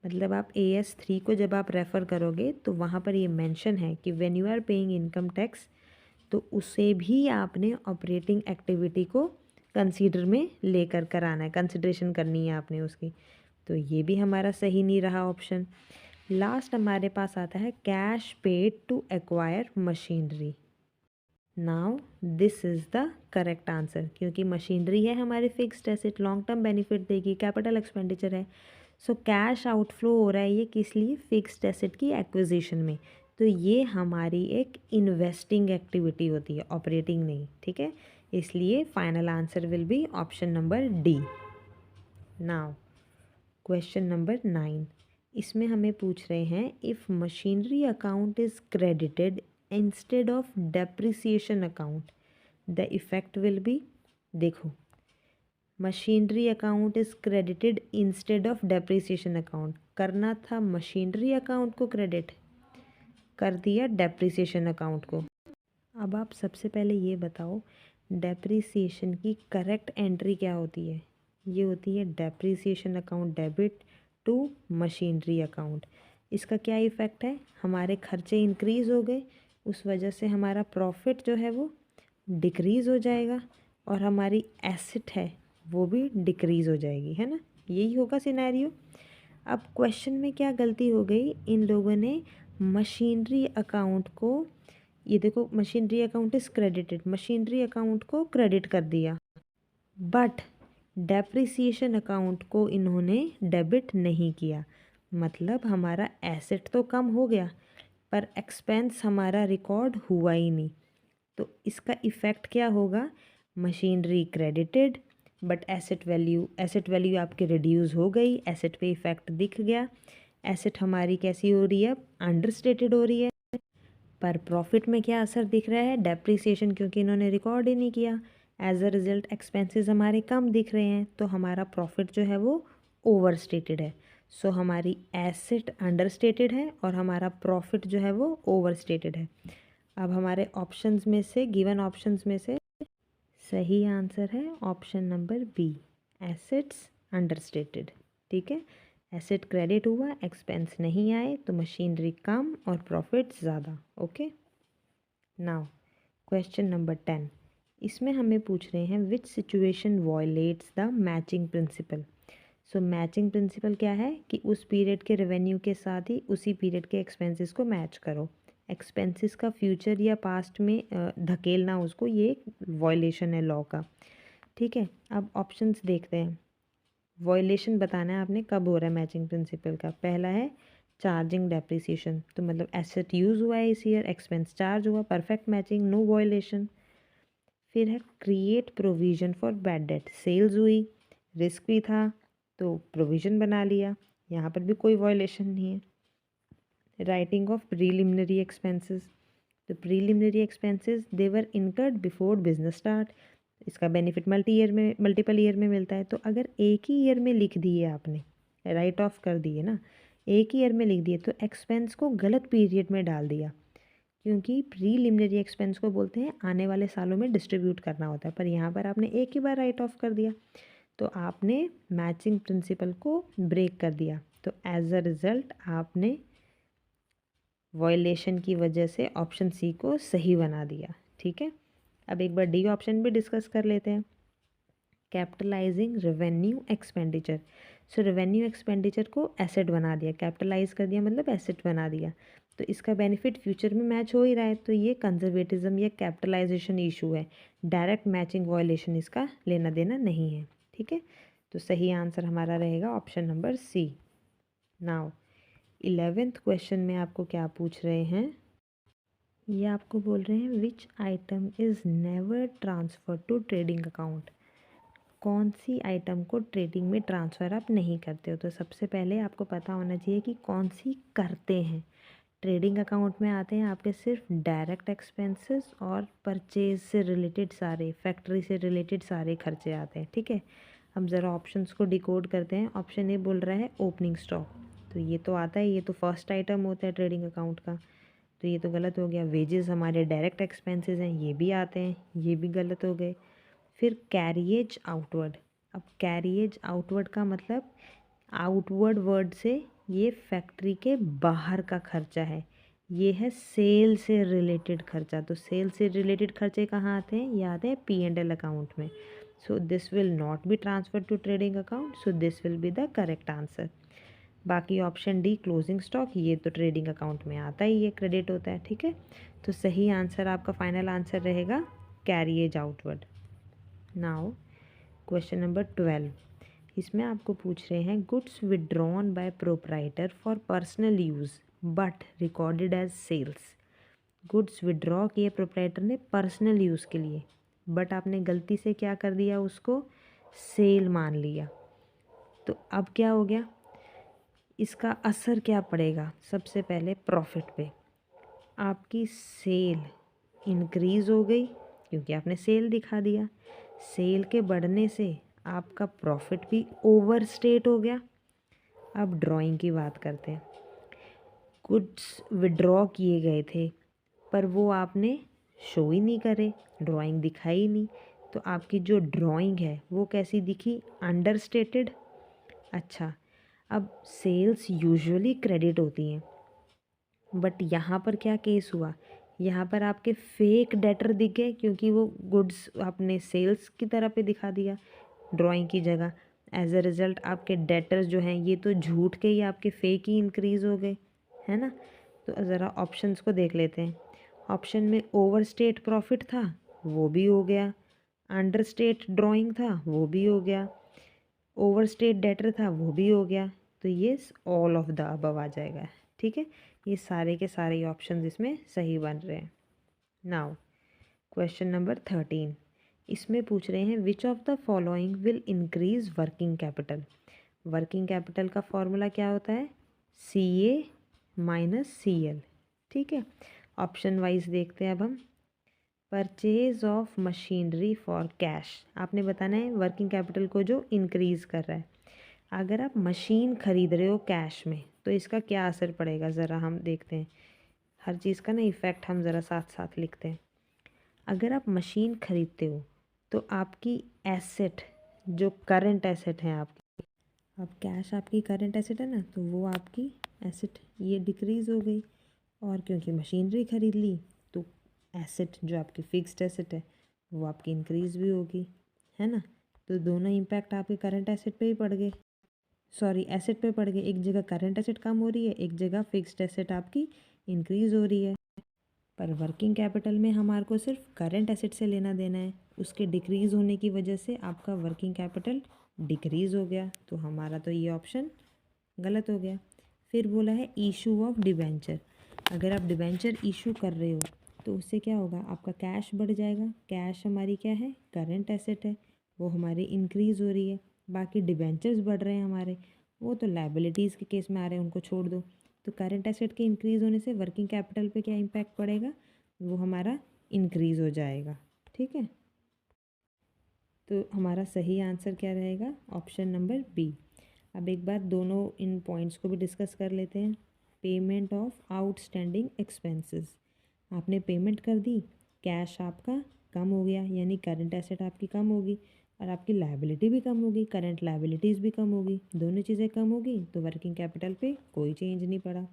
मतलब आप AS3 को जब आप रेफ़र करोगे तो वहाँ पर ये मेंशन है कि when you are paying income tax, तो उसे भी आपने ऑपरेटिंग एक्टिविटी को कंसीडर में लेकर कराना है, कंसिड्रेशन करनी है आपने उसकी। तो ये भी हमारा सही नहीं रहा ऑप्शन। लास्ट हमारे पास आता है cash paid to acquire machinery. Now this is the correct answer, क्योंकि मशीनरी है हमारी fixed asset, long term benefit देगी, कैपिटल एक्सपेंडिचर है। सो कैश आउटफ्लो हो रहा है ये किस लिए? फिक्स्ड एसेट की एक्विजिशन में। तो ये हमारी एक इन्वेस्टिंग एक्टिविटी होती है, ऑपरेटिंग नहीं। ठीक है, इसलिए final answer will be option number D. Now question number 9, इसमें हमें पूछ रहे हैं if machinery account is credited instead of depreciation account the effect will be. देखो machinery account is credited instead of depreciation account, करना था machinery account को credit, कर दिया डेप्रिसिएशन अकाउंट को। अब आप सबसे पहले ये बताओ डेप्रिसिएशन की करेक्ट एंट्री क्या होती है? ये होती है depreciation account debit to machinery account. इसका क्या इफ़ेक्ट है? हमारे खर्चे इंक्रीज़ हो गए, उस वजह से हमारा प्रॉफिट जो है वो डिक्रीज़ हो जाएगा और हमारी एसेट है वो भी डिक्रीज़ हो जाएगी, है ना? यही होगा सिनेरियो। अब क्वेश्चन में क्या गलती हो गई? इन लोगों ने मशीनरी अकाउंट को, ये देखो machinery account is credited, machinery account को क्रेडिट कर दिया, बट डेप्रिसिएशन अकाउंट को इन्होंने डेबिट नहीं किया। मतलब हमारा एसेट तो कम हो गया पर एक्सपेंस हमारा रिकॉर्ड हुआ ही नहीं। तो इसका इफ़ेक्ट क्या होगा? Machinery credited but asset value आपकी रिड्यूस हो गई, एसेट पे इफ़ेक्ट दिख गया। एसेट हमारी कैसी हो रही है? अंडरस्टेटेड हो रही है। पर प्रॉफिट में क्या असर दिख रहा है? डेप्रिसिएशन, क्योंकि इन्होंने रिकॉर्ड ही नहीं किया। एज अ रिज़ल्ट एक्सपेंसेस हमारे कम दिख रहे हैं, तो हमारा प्रॉफिट जो है वो ओवर स्टेटेड है। सो हमारी एसेट अंडरस्टेटेड है और हमारा प्रॉफिट जो है वो ओवर स्टेटेड है। अब हमारे ऑप्शंस में से, गिवन ऑप्शंस में से सही आंसर है option number B, assets understated. ठीक है, एसेट क्रेडिट हुआ, एक्सपेंस नहीं आए, तो मशीनरी कम और प्रॉफिट ज़्यादा। ओके, नाउ क्वेश्चन नंबर 10, इसमें हमें पूछ रहे हैं विच situation violates the matching principal. So matching principal क्या है कि उस पीरियड के रेवेन्यू के साथ ही उसी पीरियड के एक्सपेंसेस को मैच करो। एक्सपेंसेस का फ्यूचर या पास्ट में धकेलना उसको, ये वॉयलेशन है लॉ का। ठीक है, अब ऑप्शंस देखते हैं। वॉयलेशन बताना है आपने कब हो रहा है मैचिंग प्रिंसिपल का। पहला है चार्जिंग डेप्रिसिएशन, तो मतलब एसेट यूज़ हुआ है इस ईयर, एक्सपेंस चार्ज हुआ, परफेक्ट मैचिंग, नो वॉयलेशन। फिर है create provision for bad debt, sales हुई, रिस्क भी था तो प्रोविजन बना लिया, यहाँ पर भी कोई वॉयलेशन नहीं है। राइटिंग ऑफ प्रीलिमिनरी एक्सपेंसेस, तो प्रीलिमिनरी एक्सपेंसेस दे वर इनकर्ड बिफोर बिजनेस स्टार्ट, इसका बेनिफिट मल्टीपल ईयर में मिलता है। तो अगर एक ही ईयर में लिख दिए आपने, राइट ऑफ कर दिए ना, एक ही ईयर में लिख दिए तो एक्सपेंस को गलत पीरियड में डाल दिया। क्योंकि प्रीलिमिनरी एक्सपेंस को बोलते हैं आने वाले सालों में डिस्ट्रीब्यूट करना होता है, पर यहाँ पर आपने एक ही बार राइट ऑफ कर दिया, तो आपने मैचिंग प्रिंसिपल को ब्रेक कर दिया। तो एज अ रिज़ल्ट आपने वॉयलेशन की वजह से ऑप्शन सी को सही बना दिया। ठीक है, अब एक बार डी ऑप्शन भी डिस्कस कर लेते हैं। Capitalising revenue expenditure. So revenue expenditure को एसेट बना दिया, कैपिटलाइज कर दिया मतलब एसेट बना दिया, तो इसका बेनिफिट फ्यूचर में मैच हो ही रहा है, तो ये कंजर्वेटिज्म या कैपिटलाइजेशन इशू है, डायरेक्ट मैचिंग वॉयलेशन इसका लेना देना नहीं है। ठीक है, तो सही आंसर हमारा रहेगा option number C. Now 11th question में आपको क्या पूछ रहे हैं, ये आपको बोल रहे हैं which item is never transfer to trading account. कौन सी आइटम को ट्रेडिंग में ट्रांसफ़र आप नहीं करते हो। तो सबसे पहले आपको पता होना चाहिए कि कौन सी करते हैं। ट्रेडिंग अकाउंट में आते हैं आपके सिर्फ डायरेक्ट एक्सपेंसेस और परचेज से रिलेटेड सारे, फैक्ट्री से रिलेटेड सारे खर्चे आते हैं। ठीक है, अब ज़रा ऑप्शंस को डिकोड करते हैं। ऑप्शन ए बोल रहा है ओपनिंग स्टॉक, तो ये तो आता है, ये तो फर्स्ट आइटम होता है ट्रेडिंग अकाउंट का, तो ये तो गलत हो गया। वेजेस हमारे डायरेक्ट एक्सपेंसेस हैं, ये भी आते हैं, ये भी गलत हो गए। फिर कैरिएज आउटवर्ड, अब कैरिएज आउटवर्ड का मतलब आउटवर्ड वर्ड से ये फैक्ट्री के बाहर का खर्चा है, ये है सेल से रिलेटेड खर्चा। तो सेल से रिलेटेड खर्चे कहाँ आते हैं, ये आते हैं P&L अकाउंट में। So this will not be transfer to trading account, so this will be the correct answer. बाकी ऑप्शन डी क्लोजिंग स्टॉक, ये तो ट्रेडिंग अकाउंट में आता ही, ये क्रेडिट होता है। ठीक है, तो सही आंसर आपका फाइनल आंसर रहेगा carriage outward. Now question number 12, इसमें आपको पूछ रहे हैं goods withdrawn by proprietor for personal use but recorded as sales. Goods withdraw किए प्रोप्राइटर ने पर्सनल यूज़ के लिए, बट आपने गलती से क्या कर दिया, उसको सेल मान लिया। तो अब क्या हो गया, इसका असर क्या पड़ेगा। सबसे पहले प्रॉफिट पे, आपकी सेल इंक्रीज़ हो गई क्योंकि आपने सेल दिखा दिया, सेल के बढ़ने से आपका प्रॉफिट भी ओवर स्टेट हो गया। अब ड्राइंग की बात करते हैं। गुड्स विड्रॉ किए गए थे पर वो आपने शो ही नहीं करे, ड्राइंग दिखाई नहीं, तो आपकी जो ड्राइंग है वो कैसी दिखी, अंडर स्टेटेड। अच्छा, अब सेल्स यूजुअली क्रेडिट होती हैं, बट यहाँ पर क्या केस हुआ, यहाँ पर आपके फेक डेटर दिख गए क्योंकि वो गुड्स आपने सेल्स की तरह पे दिखा दिया ड्राइंग की जगह। एज अ रिज़ल्ट आपके डेटर्स जो हैं ये तो झूठ के ही आपके फेक ही इंक्रीज़ हो गए, है ना। तो ज़रा ऑप्शंस को देख लेते हैं। ऑप्शन में ओवर स्टेट प्रॉफिट था, वो भी हो गया। अंडर स्टेट ड्राइंग था, वो भी हो गया। ओवर स्टेट डेटर था, वो भी हो गया। तो ये ऑल ऑफ द अबव आ जाएगा। ठीक है, ये सारे के सारे ऑप्शंस इसमें सही बन रहे हैं। नाउ क्वेश्चन नंबर 13, इसमें पूछ रहे हैं which of the following will increase working capital. Working capital का फॉर्मूला क्या होता है, CA माइनस CL। ठीक है, ऑप्शन वाइज देखते हैं अब हम। Purchase of machinery for cash, आपने बताना है वर्किंग कैपिटल को जो इंक्रीज़ कर रहा है। अगर आप मशीन ख़रीद रहे हो कैश में तो इसका क्या असर पड़ेगा, ज़रा हम देखते हैं। हर चीज़ का ना इफ़ेक्ट हम ज़रा साथ साथ लिखते हैं। अगर आप मशीन ख़रीदते हो तो आपकी एसेट, जो करंट एसेट है आपकी, अब कैश आपकी करंट एसेट है ना, तो वो आपकी एसेट ये डिक्रीज़ हो गई, और क्योंकि मशीनरी ख़रीद ली तो एसेट जो आपकी फिक्स्ड एसेट है वो आपकी इंक्रीज़ भी होगी, है ना। तो दोनों इम्पैक्ट आपके करंट एसेट पे ही पड़ गए, सॉरी एसेट पे पड़ गए। एक जगह करंट एसेट कम हो रही है, एक जगह फिक्स्ड एसेट आपकी इंक्रीज़ हो रही है। पर वर्किंग कैपिटल में हमारे को सिर्फ करंट एसेट से लेना देना है, उसके डिक्रीज़ होने की वजह से आपका वर्किंग कैपिटल डिक्रीज़ हो गया, तो हमारा तो ये ऑप्शन गलत हो गया। फिर बोला है इशू ऑफ डिबेंचर, अगर आप डिबेंचर इशू कर रहे हो तो उससे क्या होगा, आपका कैश बढ़ जाएगा। कैश हमारी क्या है, करंट एसेट है, वो हमारी इंक्रीज़ हो रही है। बाकी डिबेंचर्स बढ़ रहे हैं हमारे, वो तो लाइबिलिटीज़ के केस में आ रहे हैं, उनको छोड़ दो। तो करंट एसेट के इंक्रीज़ होने से वर्किंग कैपिटल पे क्या इम्पैक्ट पड़ेगा, वो हमारा इंक्रीज़ हो जाएगा। ठीक है, तो हमारा सही आंसर क्या रहेगा, ऑप्शन नंबर बी। अब एक बार दोनों इन पॉइंट्स को भी डिस्कस कर लेते हैं। पेमेंट ऑफ आउटस्टैंडिंग एक्सपेंसेस, आपने पेमेंट कर दी, कैश आपका कम हो गया, यानी करंट एसेट आपकी कम होगी और आपकी लायबिलिटी भी कम होगी, करंट लायबिलिटीज़ भी कम होगी, दोनों चीज़ें कम होगी तो वर्किंग कैपिटल पे कोई चेंज नहीं पड़ा।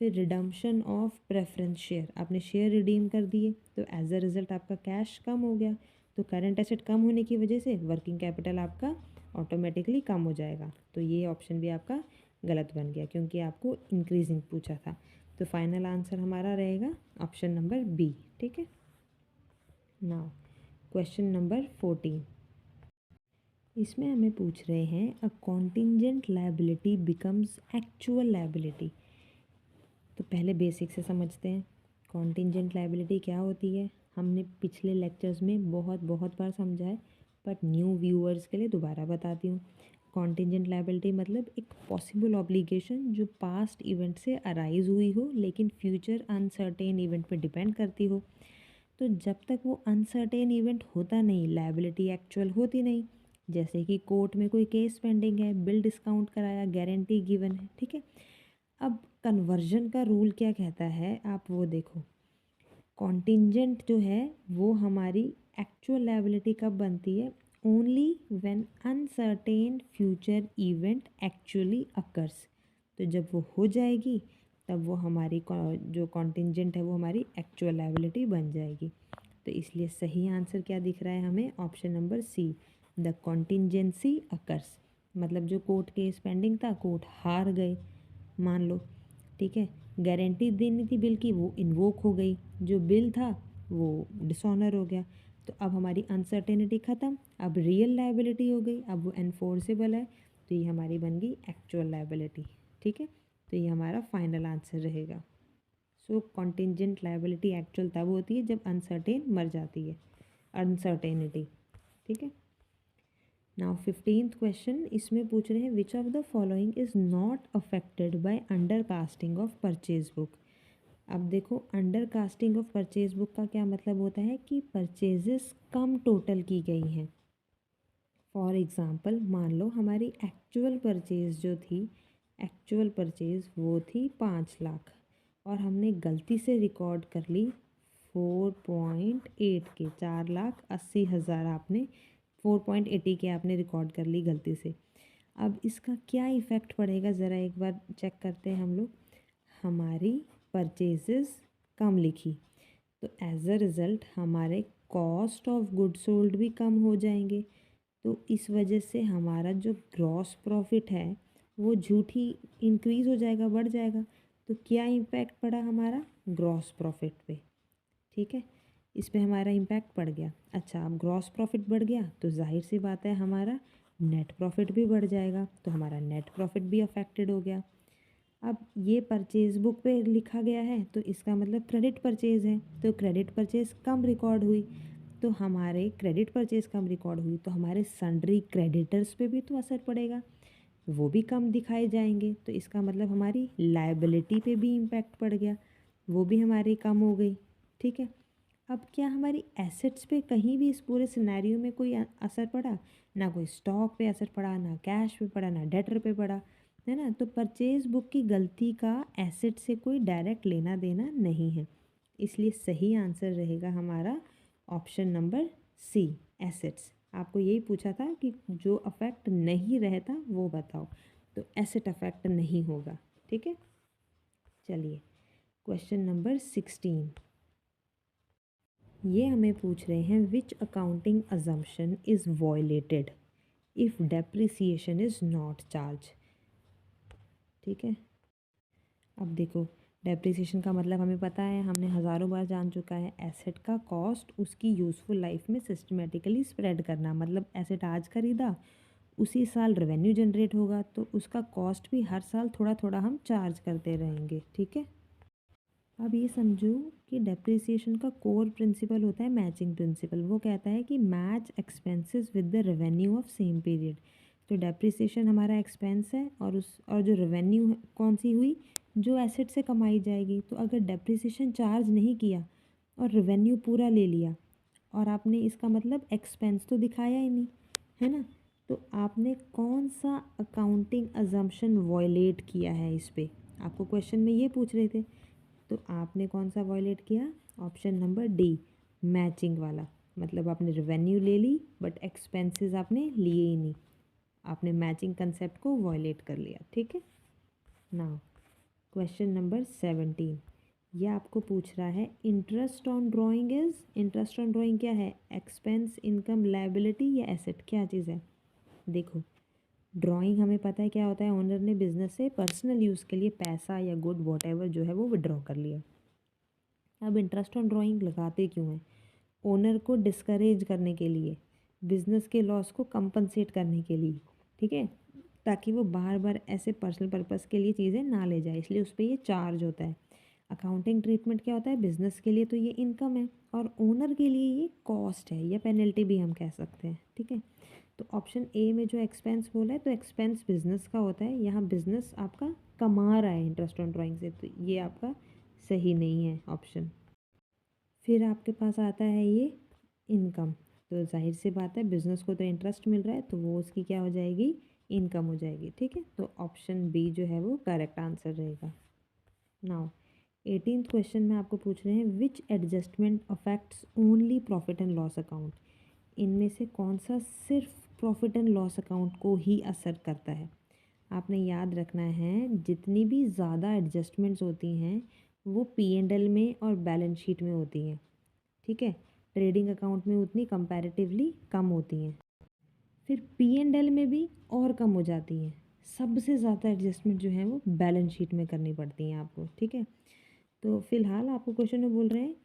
फिर रिडम्पशन ऑफ प्रेफरेंस शेयर, आपने शेयर रिडीम कर दिए तो एज अ रिज़ल्ट आपका कैश कम हो गया, तो करंट एसेट कम होने की वजह से वर्किंग कैपिटल आपका ऑटोमेटिकली कम हो जाएगा। तो ये ऑप्शन भी आपका गलत बन गया क्योंकि आपको इंक्रीजिंग पूछा था। तो फाइनल आंसर हमारा रहेगा ऑप्शन नंबर बी। ठीक है। नाउ क्वेश्चन नंबर 14, इसमें हमें पूछ रहे हैं a contingent liability becomes actual liability. तो पहले बेसिक से समझते हैं कॉन्टिंजेंट लायबिलिटी क्या होती है। हमने पिछले लेक्चर्स में बहुत बार समझा है, बट न्यू व्यूअर्स के लिए दोबारा बताती हूँ। कॉन्टिंजेंट लायबिलिटी मतलब एक पॉसिबल ऑब्लिगेशन जो पास्ट इवेंट से अराइज हुई हो लेकिन फ्यूचर अनसर्टेन इवेंट पे डिपेंड करती हो। तो जब तक वो अनसर्टेन इवेंट होता नहीं, लायबिलिटी एक्चुअल होती नहीं। जैसे कि कोर्ट में कोई केस पेंडिंग है, बिल डिस्काउंट कराया, गारंटी गिवन है, ठीक है। अब कन्वर्जन का रूल क्या कहता है, आप वो देखो। कॉन्टिंजेंट जो है वो हमारी एक्चुअल लायबिलिटी कब बनती है, only when uncertain future event actually occurs. तो जब वो हो जाएगी तब वो हमारी जो कॉन्टिंजेंट है वो हमारी एक्चुअल लायबिलिटी बन जाएगी। तो इसलिए सही आंसर क्या दिख रहा है हमें, option number C, the contingency occurs. मतलब जो कोर्ट केस पेंडिंग था, कोर्ट हार गए मान लो, ठीक है। गारंटी देनी थी बिल की, वो इन्वोक हो गई, जो बिल था वो डिसऑनर हो गया। तो अब हमारी अनसर्टेनिटी ख़त्म, अब रियल लायबिलिटी हो गई, अब वो एनफोर्सेबल है। तो ये हमारी बन गई एक्चुअल लायबिलिटी। ठीक है। तो ये हमारा फाइनल आंसर रहेगा। सो कॉन्टिंजेंट लायबिलिटी एक्चुअल तब होती है जब अनसर्टेन मर जाती है, अनसर्टेनिटी। ठीक है। नाउ 15th क्वेश्चन, इसमें पूछ रहे हैं which of the following is not affected by under casting of purchase book. अब देखो, under casting of purchase book का क्या मतलब होता है कि परचेजेस कम टोटल की गई हैं। फॉर एग्ज़ाम्पल मान लो हमारी एक्चुअल परचेज जो थी, एक्चुअल परचेज वो थी 5 लाख और हमने गलती से रिकॉर्ड कर ली 4.8 के, 4,80,000 आपने 4.80 के आपने रिकॉर्ड कर ली गलती से। अब इसका क्या इफ़ेक्ट पड़ेगा ज़रा एक बार चेक करते हैं हम लोग। हमारी परचेजेस कम लिखी तो एज अ रिज़ल्ट हमारे कॉस्ट ऑफ गुड सोल्ड भी कम हो जाएंगे। तो इस वजह से हमारा जो ग्रॉस प्रॉफिट है वो झूठी इंक्रीज़ हो जाएगा, बढ़ जाएगा। तो क्या इम्पैक्ट पड़ा हमारा ग्रॉस प्रॉफिट पे, ठीक है। इस पे हमारा इम्पैक्ट पड़ गया। अच्छा, अब ग्रॉस प्रॉफिट बढ़ गया तो जाहिर सी बात है हमारा नेट प्रॉफिट भी बढ़ जाएगा, तो हमारा नेट प्रॉफिट भी अफेक्टेड हो गया। अब ये परचेज बुक पे लिखा गया है तो इसका मतलब क्रेडिट परचेज है, तो क्रेडिट परचेज कम रिकॉर्ड हुई, तो हमारे क्रेडिट परचेज कम रिकॉर्ड हुई तो हमारे सन्ड्री क्रेडिटर्स पे भी तो असर पड़ेगा, वो भी कम दिखाए जाएंगे। तो इसका मतलब हमारी लायबिलिटी पे भी इम्पैक्ट पड़ गया, वो भी हमारी कम हो गई। ठीक है। अब क्या हमारी एसेट्स पे कहीं भी इस पूरे सिनेरियो में कोई असर पड़ा, ना कोई स्टॉक पे असर पड़ा, ना कैश पे पड़ा, ना डेटर पे पड़ा, है ना। तो परचेज बुक की गलती का एसेट से कोई डायरेक्ट लेना देना नहीं है, इसलिए सही आंसर रहेगा हमारा ऑप्शन नंबर सी, एसेट्स। आपको यही पूछा था कि जो अफेक्ट नहीं रहता वो बताओ, तो एसेट अफेक्ट नहीं होगा। ठीक है। चलिए क्वेश्चन नंबर 16, ये हमें पूछ रहे हैं which accounting assumption is violated if depreciation is not charge. ठीक है। अब देखो, डेप्रिसिएशन का मतलब हमें पता है, हमने हज़ारों बार जान चुका है, एसेट का कॉस्ट उसकी यूज़फुल लाइफ में सिस्टमेटिकली स्प्रेड करना। मतलब एसेट आज खरीदा, उसी साल रेवेन्यू जनरेट होगा तो उसका कॉस्ट भी हर साल थोड़ा थोड़ा हम चार्ज करते रहेंगे। ठीक है। अब ये समझो कि डेप्रिसिएशन का कोर प्रिंसिपल होता है मैचिंग प्रिंसिपल। वो कहता है कि match expenses with the revenue of same period. तो डेप्रिसिएशन हमारा एक्सपेंस है और जो रेवेन्यू कौन सी हुई, जो एसेट से कमाई जाएगी। तो अगर डेप्रिसिएशन चार्ज नहीं किया और रेवेन्यू पूरा ले लिया और आपने इसका मतलब एक्सपेंस तो दिखाया ही नहीं, है ना। तो आपने कौन सा अकाउंटिंग अजम्पशन वॉयलेट किया है इस पे, आपको क्वेश्चन में ये पूछ रहे थे। तो आपने कौन सा वायलेट किया? ऑप्शन नंबर डी, मैचिंग वाला। मतलब आपने रेवेन्यू ले ली बट एक्सपेंसेस आपने लिए ही नहीं, आपने मैचिंग कंसेप्ट को वायलेट कर लिया। ठीक है। नाउ क्वेश्चन नंबर 17, यह आपको पूछ रहा है interest on drawing is, interest on drawing क्या है? एक्सपेंस, इनकम, लायबिलिटी या एसेट, क्या चीज़ है? देखो, ड्राइंग हमें पता है क्या होता है, ओनर ने बिजनेस से पर्सनल यूज़ के लिए पैसा या गुड वॉट जो है वो विड्रॉ कर लिया। अब इंटरेस्ट ऑन ड्राइंग लगाते क्यों हैं? ओनर को डिस्करेज करने के लिए, बिजनेस के लॉस को कंपनसेट करने के लिए। ठीक है, ताकि वो बार बार ऐसे पर्सनल पर्पस के लिए चीज़ें ना ले जाए, इसलिए उस पर ये चार्ज होता है। अकाउंटिंग ट्रीटमेंट क्या होता है? बिजनेस के लिए तो ये इनकम है और ओनर के लिए ये कॉस्ट है या पेनल्टी भी हम कह सकते हैं। ठीक है, तो ऑप्शन ए में जो एक्सपेंस बोला है, तो एक्सपेंस बिजनेस का होता है, यहाँ बिजनेस आपका कमा रहा है इंटरेस्ट ऑन ड्राइंग से, तो ये आपका सही नहीं है ऑप्शन। फिर आपके पास आता है ये इनकम, तो जाहिर सी बात है बिजनेस को तो इंटरेस्ट मिल रहा है, तो वो उसकी क्या हो जाएगी? इनकम हो जाएगी। ठीक है, तो ऑप्शन बी जो है वो करेक्ट आंसर रहेगा। नाउ 18th क्वेश्चन में आपको पूछ रहे हैं which adjustment affects only profit and loss account, इनमें से कौन सा सिर्फ प्रॉफिट एंड लॉस अकाउंट को ही असर करता है? आपने याद रखना है जितनी भी ज़्यादा एडजस्टमेंट्स होती हैं वो P&L में और बैलेंस शीट में होती हैं। ठीक है, ट्रेडिंग अकाउंट में उतनी कंपैरेटिवली कम होती हैं, फिर P&L में भी और कम हो जाती हैं। सबसे ज़्यादा एडजस्टमेंट जो है वो बैलेंस शीट में करनी पड़ती हैं आपको। ठीक है, तो फिलहाल आपको क्वेश्चन में बोल रहे हैं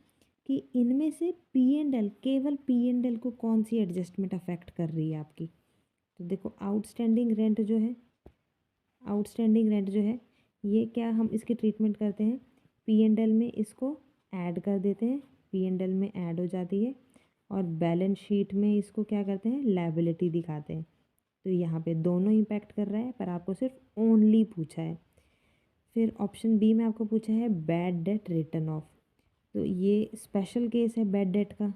कि इनमें से P&L, केवल P&L को कौन सी एडजस्टमेंट अफेक्ट कर रही है आपकी? तो देखो, आउटस्टैंडिंग रेंट जो है, आउटस्टैंडिंग रेंट जो है ये क्या हम इसकी ट्रीटमेंट करते हैं? P&L में इसको ऐड कर देते हैं, P&L में ऐड हो जाती है, और बैलेंस शीट में इसको क्या करते हैं? लायबिलिटी दिखाते हैं। तो यहाँ पे दोनों इम्पैक्ट कर रहा है, पर आपको सिर्फ ओनली पूछा है। फिर ऑप्शन बी में आपको पूछा है बैड डेट रिटर्न ऑफ, तो ये स्पेशल केस है बैड डेट का,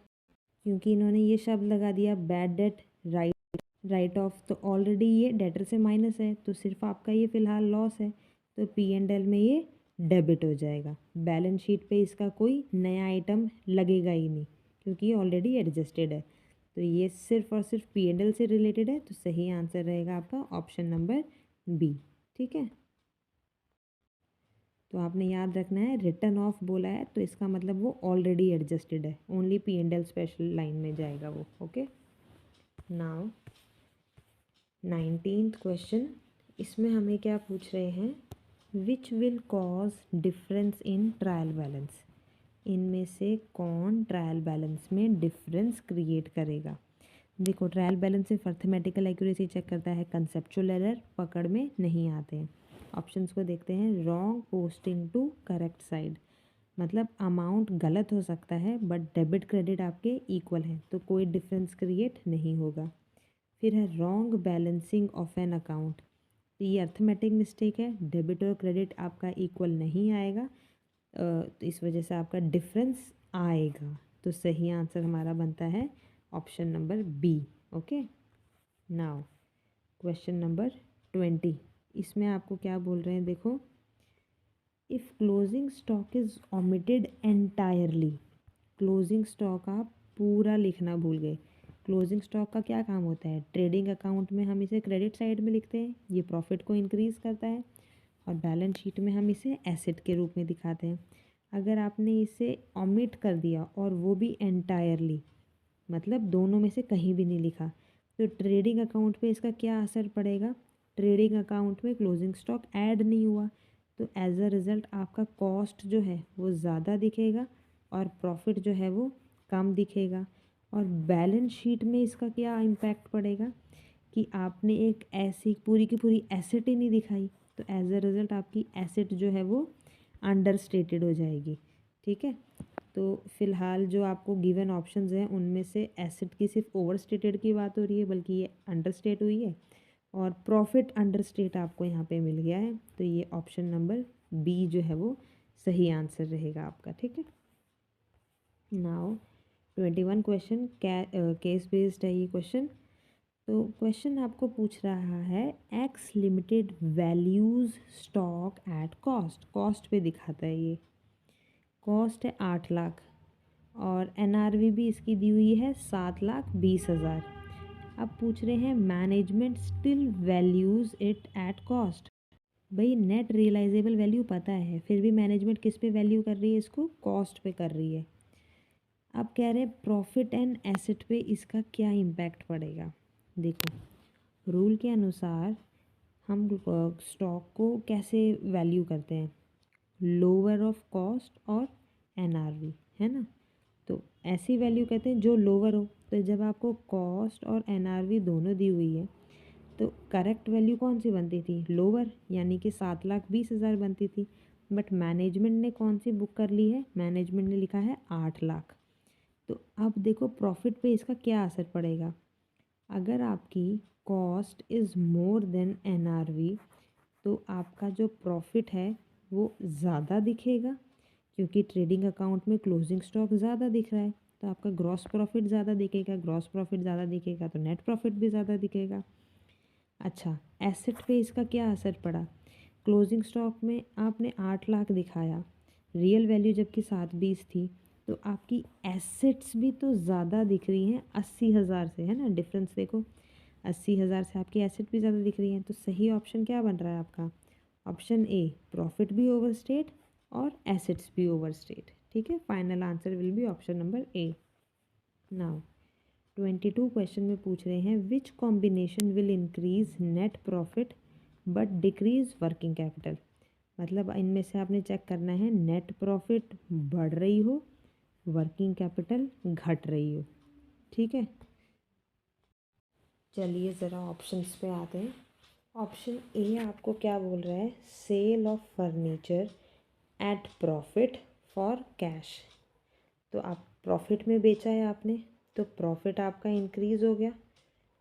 क्योंकि इन्होंने ये शब्द लगा दिया बैड डेट राइट ऑफ, तो ऑलरेडी ये डेटर से माइनस है, तो सिर्फ आपका ये फ़िलहाल लॉस है, तो P&L में ये डेबिट हो जाएगा। बैलेंस शीट पे इसका कोई नया आइटम लगेगा ही नहीं, क्योंकि ये ऑलरेडी एडजस्टेड है, तो ये सिर्फ और सिर्फ P&L से रिलेटेड है, तो सही आंसर रहेगा आपका ऑप्शन नंबर बी। ठीक है, तो आपने याद रखना है रिटर्न ऑफ बोला है तो इसका मतलब वो ऑलरेडी एडजस्टेड है, ओनली P&L स्पेशल लाइन में जाएगा वो। ओके, नाउ 19th क्वेश्चन, इसमें हमें क्या पूछ रहे हैं? Which will cause difference in trial balance, इनमें से कौन ट्रायल बैलेंस में डिफरेंस क्रिएट करेगा? देखो, ट्रायल बैलेंस सिर्फ अर्थमेटिकल एक्यूरेसी चेक करता है, कंसेप्चुअल एरर पकड़ में नहीं आते हैं। ऑप्शंस को देखते हैं। Wrong posting to correct side, मतलब अमाउंट गलत हो सकता है बट डेबिट क्रेडिट आपके इक्वल है, तो कोई डिफरेंस क्रिएट नहीं होगा। फिर है wrong balancing of an account, तो ये अर्थमेटिक मिस्टेक है, डेबिट और क्रेडिट आपका इक्वल नहीं आएगा, तो इस वजह से आपका डिफरेंस आएगा, तो सही आंसर हमारा बनता है option number B. Okay, now question number 20, इसमें आपको क्या बोल रहे हैं? देखो, if closing stock is omitted entirely, closing stock आप पूरा लिखना भूल गए। क्लोजिंग स्टॉक का क्या काम होता है? ट्रेडिंग अकाउंट में हम इसे क्रेडिट साइड में लिखते हैं, ये प्रॉफिट को इंक्रीज़ करता है, और बैलेंस शीट में हम इसे एसेट के रूप में दिखाते हैं। अगर आपने इसे ओमिट कर दिया और वो भी एंटायरली, मतलब दोनों में से कहीं भी नहीं लिखा, तो ट्रेडिंग अकाउंट पे इसका क्या असर पड़ेगा? ट्रेडिंग अकाउंट में क्लोजिंग स्टॉक ऐड नहीं हुआ, तो एज अ रिज़ल्ट आपका कॉस्ट जो है वो ज़्यादा दिखेगा और प्रॉफिट जो है वो कम दिखेगा। और बैलेंस शीट में इसका क्या इम्पैक्ट पड़ेगा कि आपने एक ऐसी पूरी की पूरी एसेट ही नहीं दिखाई, तो एज अ रिज़ल्ट आपकी एसेट जो है वो अंडर स्टेटेड हो जाएगी। ठीक है, तो फ़िलहाल जो आपको गिवन ऑप्शंस हैं उनमें से एसेट की सिर्फ ओवर स्टेटेड की बात हो रही है, बल्कि ये अंडर स्टेट हुई है, और प्रॉफिट अंडर स्टेट आपको यहाँ पे मिल गया है, तो ये ऑप्शन नंबर बी जो है वो सही आंसर रहेगा आपका। ठीक है, नाउ 21 क्वेश्चन केस बेस्ड है ये क्वेश्चन। तो क्वेश्चन आपको पूछ रहा है x limited values stock at cost, cost पे दिखाता है ये, कॉस्ट है 8 लाख और एनआरवी भी इसकी दी हुई है 7,20,000। अब पूछ रहे हैं management still values it at cost. भाई नेट रियलाइजेबल वैल्यू पता है, फिर भी मैनेजमेंट किस पे वैल्यू कर रही है, इसको कॉस्ट पे कर रही है। अब कह रहे हैं प्रॉफिट एंड एसेट पे इसका क्या इम्पैक्ट पड़ेगा। देखो रूल के अनुसार हम स्टॉक को कैसे वैल्यू करते हैं, लोअर ऑफ कॉस्ट और एनआरवी, है ना। तो ऐसी वैल्यू कहते हैं जो लोअर हो। तो जब आपको कॉस्ट और एनआरवी दोनों दी हुई है तो करेक्ट वैल्यू कौन सी बनती थी, लोअर, यानी कि 7,20,000 बनती थी। बट मैनेजमेंट ने कौन सी बुक कर ली है, मैनेजमेंट ने लिखा है 8 लाख। तो अब देखो प्रॉफिट पे इसका क्या असर पड़ेगा। अगर आपकी cost is more than NRV तो आपका जो प्रॉफिट है वो ज़्यादा दिखेगा, क्योंकि ट्रेडिंग अकाउंट में क्लोजिंग स्टॉक ज़्यादा दिख रहा है तो आपका ग्रॉस प्रॉफिट ज़्यादा दिखेगा, ग्रॉस प्रॉफिट ज़्यादा दिखेगा तो नेट प्रॉफिट भी ज़्यादा दिखेगा। अच्छा, एसेट पे इसका क्या असर पड़ा। क्लोजिंग स्टॉक में आपने 8 लाख दिखाया, रियल वैल्यू जबकि 7,20 थी, तो आपकी एसेट्स भी तो ज़्यादा दिख रही हैं 80,000 से, है ना। डिफरेंस देखो, 80,000 से आपकी एसेट भी ज़्यादा दिख रही हैं। तो सही ऑप्शन क्या बन रहा है आपका, ऑप्शन ए, प्रॉफिट भी ओवरस्टेट और एसेट्स भी ओवरस्टेट। ठीक है, final answer will be option number A. Now 22 question में पूछ रहे हैं which combination will increase net profit but decrease working capital. मतलब इनमें से आपने चेक करना है नेट प्रॉफिट बढ़ रही हो, वर्किंग कैपिटल घट रही हो। ठीक है, चलिए ज़रा ऑप्शंस पे आते हैं। ऑप्शन ए आपको क्या बोल रहा है, sale of furniture at profit for cash. तो आप प्रॉफिट में बेचा है आपने तो प्रॉफिट आपका इंक्रीज़ हो गया,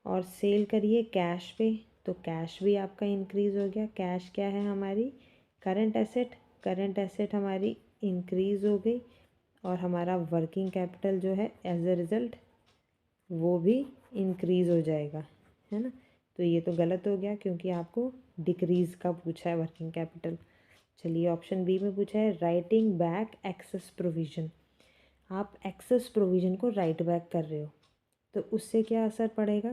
और सेल करिए कैश पे तो कैश भी आपका इंक्रीज़ हो गया। कैश क्या है हमारी, करंट एसेट, करंट एसेट हमारी इंक्रीज़ हो गई, और हमारा वर्किंग कैपिटल जो है एज अ रिज़ल्ट वो भी इंक्रीज़ हो जाएगा, है ना। तो ये तो गलत हो गया क्योंकि आपको डिक्रीज़ का पूछा है वर्किंग कैपिटल। चलिए ऑप्शन बी में पूछा है राइटिंग बैक एक्सेस प्रोविज़न। आप एक्सेस प्रोविज़न को राइट बैक कर रहे हो तो उससे क्या असर पड़ेगा,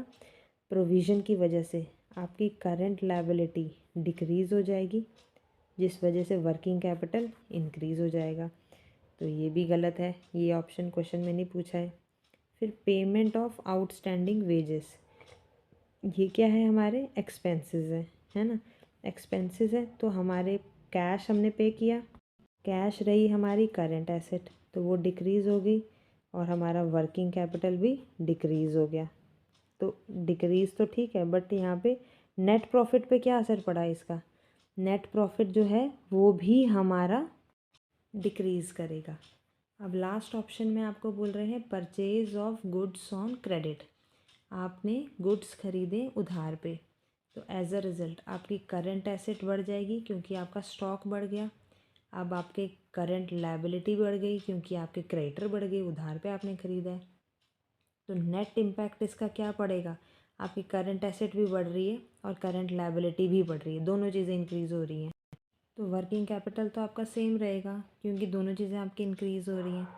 प्रोविज़न की वजह से आपकी करंट लायबिलिटी डिक्रीज़ हो जाएगी, जिस वजह से वर्किंग कैपिटल इंक्रीज़ हो जाएगा। तो ये भी गलत है, ये ऑप्शन क्वेश्चन में नहीं पूछा है। फिर पेमेंट ऑफ आउटस्टैंडिंग वेजेस, ये क्या है, हमारे एक्सपेंसेस है ना। एक्सपेंसेस है तो हमारे कैश हमने पे किया, कैश रही हमारी करंट एसेट तो वो डिक्रीज़ हो गई, और हमारा वर्किंग कैपिटल भी डिक्रीज़ हो गया। तो डिक्रीज़ तो ठीक है, बट यहाँ पे नेट प्रॉफिट पे क्या असर पड़ा इसका, नेट प्रॉफिट जो है वो भी हमारा डिक्रीज़ करेगा। अब लास्ट ऑप्शन में आपको बोल रहे हैं purchase of goods on credit. आपने गुड्स खरीदे उधार पे तो एज अ रिज़ल्ट आपकी करंट एसेट बढ़ जाएगी क्योंकि आपका स्टॉक बढ़ गया। अब आपके करंट लायबिलिटी बढ़ गई क्योंकि आपके क्रेडिटर बढ़ गए, उधार पे आपने ख़रीदा है। तो नेट इम्पैक्ट इसका क्या पड़ेगा, आपकी करंट एसेट भी बढ़ रही है और करंट लायबिलिटी भी बढ़ रही है, दोनों चीज़ें इंक्रीज़ हो रही हैं। तो वर्किंग कैपिटल तो आपका सेम रहेगा क्योंकि दोनों चीज़ें आपकी इंक्रीज़ हो रही हैं।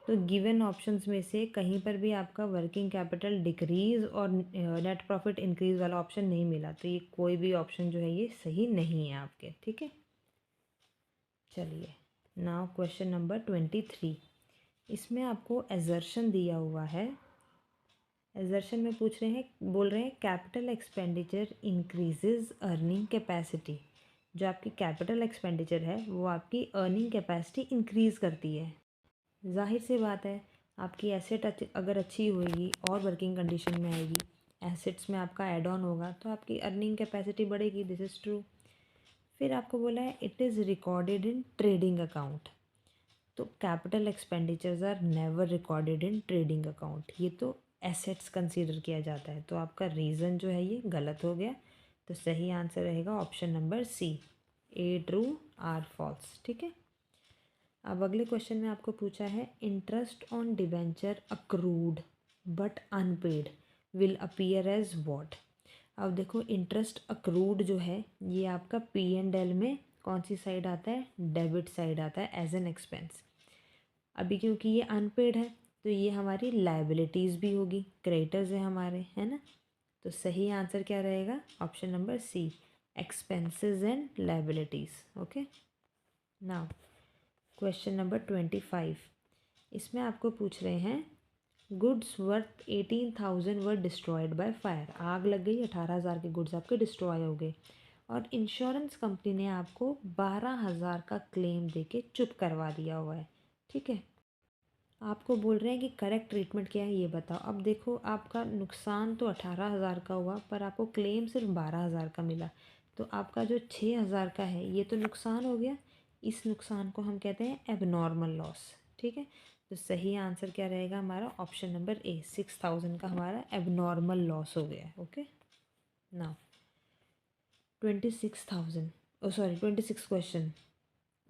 तो गिवन ऑप्शंस में से कहीं पर भी आपका वर्किंग कैपिटल डिक्रीज़ और नेट प्रॉफिट इंक्रीज़ वाला ऑप्शन नहीं मिला, तो ये कोई भी ऑप्शन जो है ये सही नहीं है आपके। ठीक है, चलिए नाउ क्वेश्चन नंबर 23। इसमें आपको एजर्शन दिया हुआ है। एजर्शन में पूछ रहे हैं, बोल रहे हैं capital expenditure increases earning capacity. जो आपकी कैपिटल एक्सपेंडिचर है वो आपकी अर्निंग कैपेसिटी इंक्रीज़ करती है। जाहिर सी बात है, आपकी एसेट अगर अच्छी होगी और वर्किंग कंडीशन में आएगी, एसेट्स में आपका एड ऑन होगा तो आपकी अर्निंग कैपेसिटी बढ़ेगी, दिस इज़ ट्रू। फिर आपको बोला है it is recorded in trading account. तो capital expenditures are never recorded in trading account, ये तो एसेट्स कंसीडर किया जाता है। तो आपका रीज़न जो है ये गलत हो गया। तो सही आंसर रहेगा option number C, A true or false. ठीक है, अब अगले क्वेश्चन में आपको पूछा है interest on debenture accrued but unpaid will appear as what. अब देखो इंटरेस्ट अक्रूड जो है ये आपका P&L में कौन सी साइड आता है, डेबिट साइड आता है एज एन एक्सपेंस। अभी क्योंकि ये अनपेड है तो ये हमारी लायबिलिटीज़ भी होगी, क्रेडिटर्स है हमारे, है ना। तो सही आंसर क्या रहेगा? Option number C, expenses and liabilities. Okay, now question number 25। इसमें आपको पूछ रहे हैं goods worth 18,000 were destroyed by fire. आग लग गई, 18,000 के गुड्स आपके डिस्ट्रॉय हो गए और इंश्योरेंस कंपनी ने आपको 12,000 का क्लेम देके चुप करवा दिया हुआ है। ठीक है, आपको बोल रहे हैं कि करेक्ट ट्रीटमेंट क्या है ये बताओ। अब देखो, आपका नुकसान तो 18,000 का हुआ पर आपको क्लेम सिर्फ 12,000 का मिला, तो आपका जो 6,000 का है ये तो नुकसान हो गया। इस नुकसान को हम कहते हैं एबनॉर्मल लॉस। ठीक है, तो सही आंसर क्या रहेगा हमारा? ऑप्शन नंबर ए, 6,000 का हमारा एबनॉर्मल लॉस हो गया। Okay, now 26 question.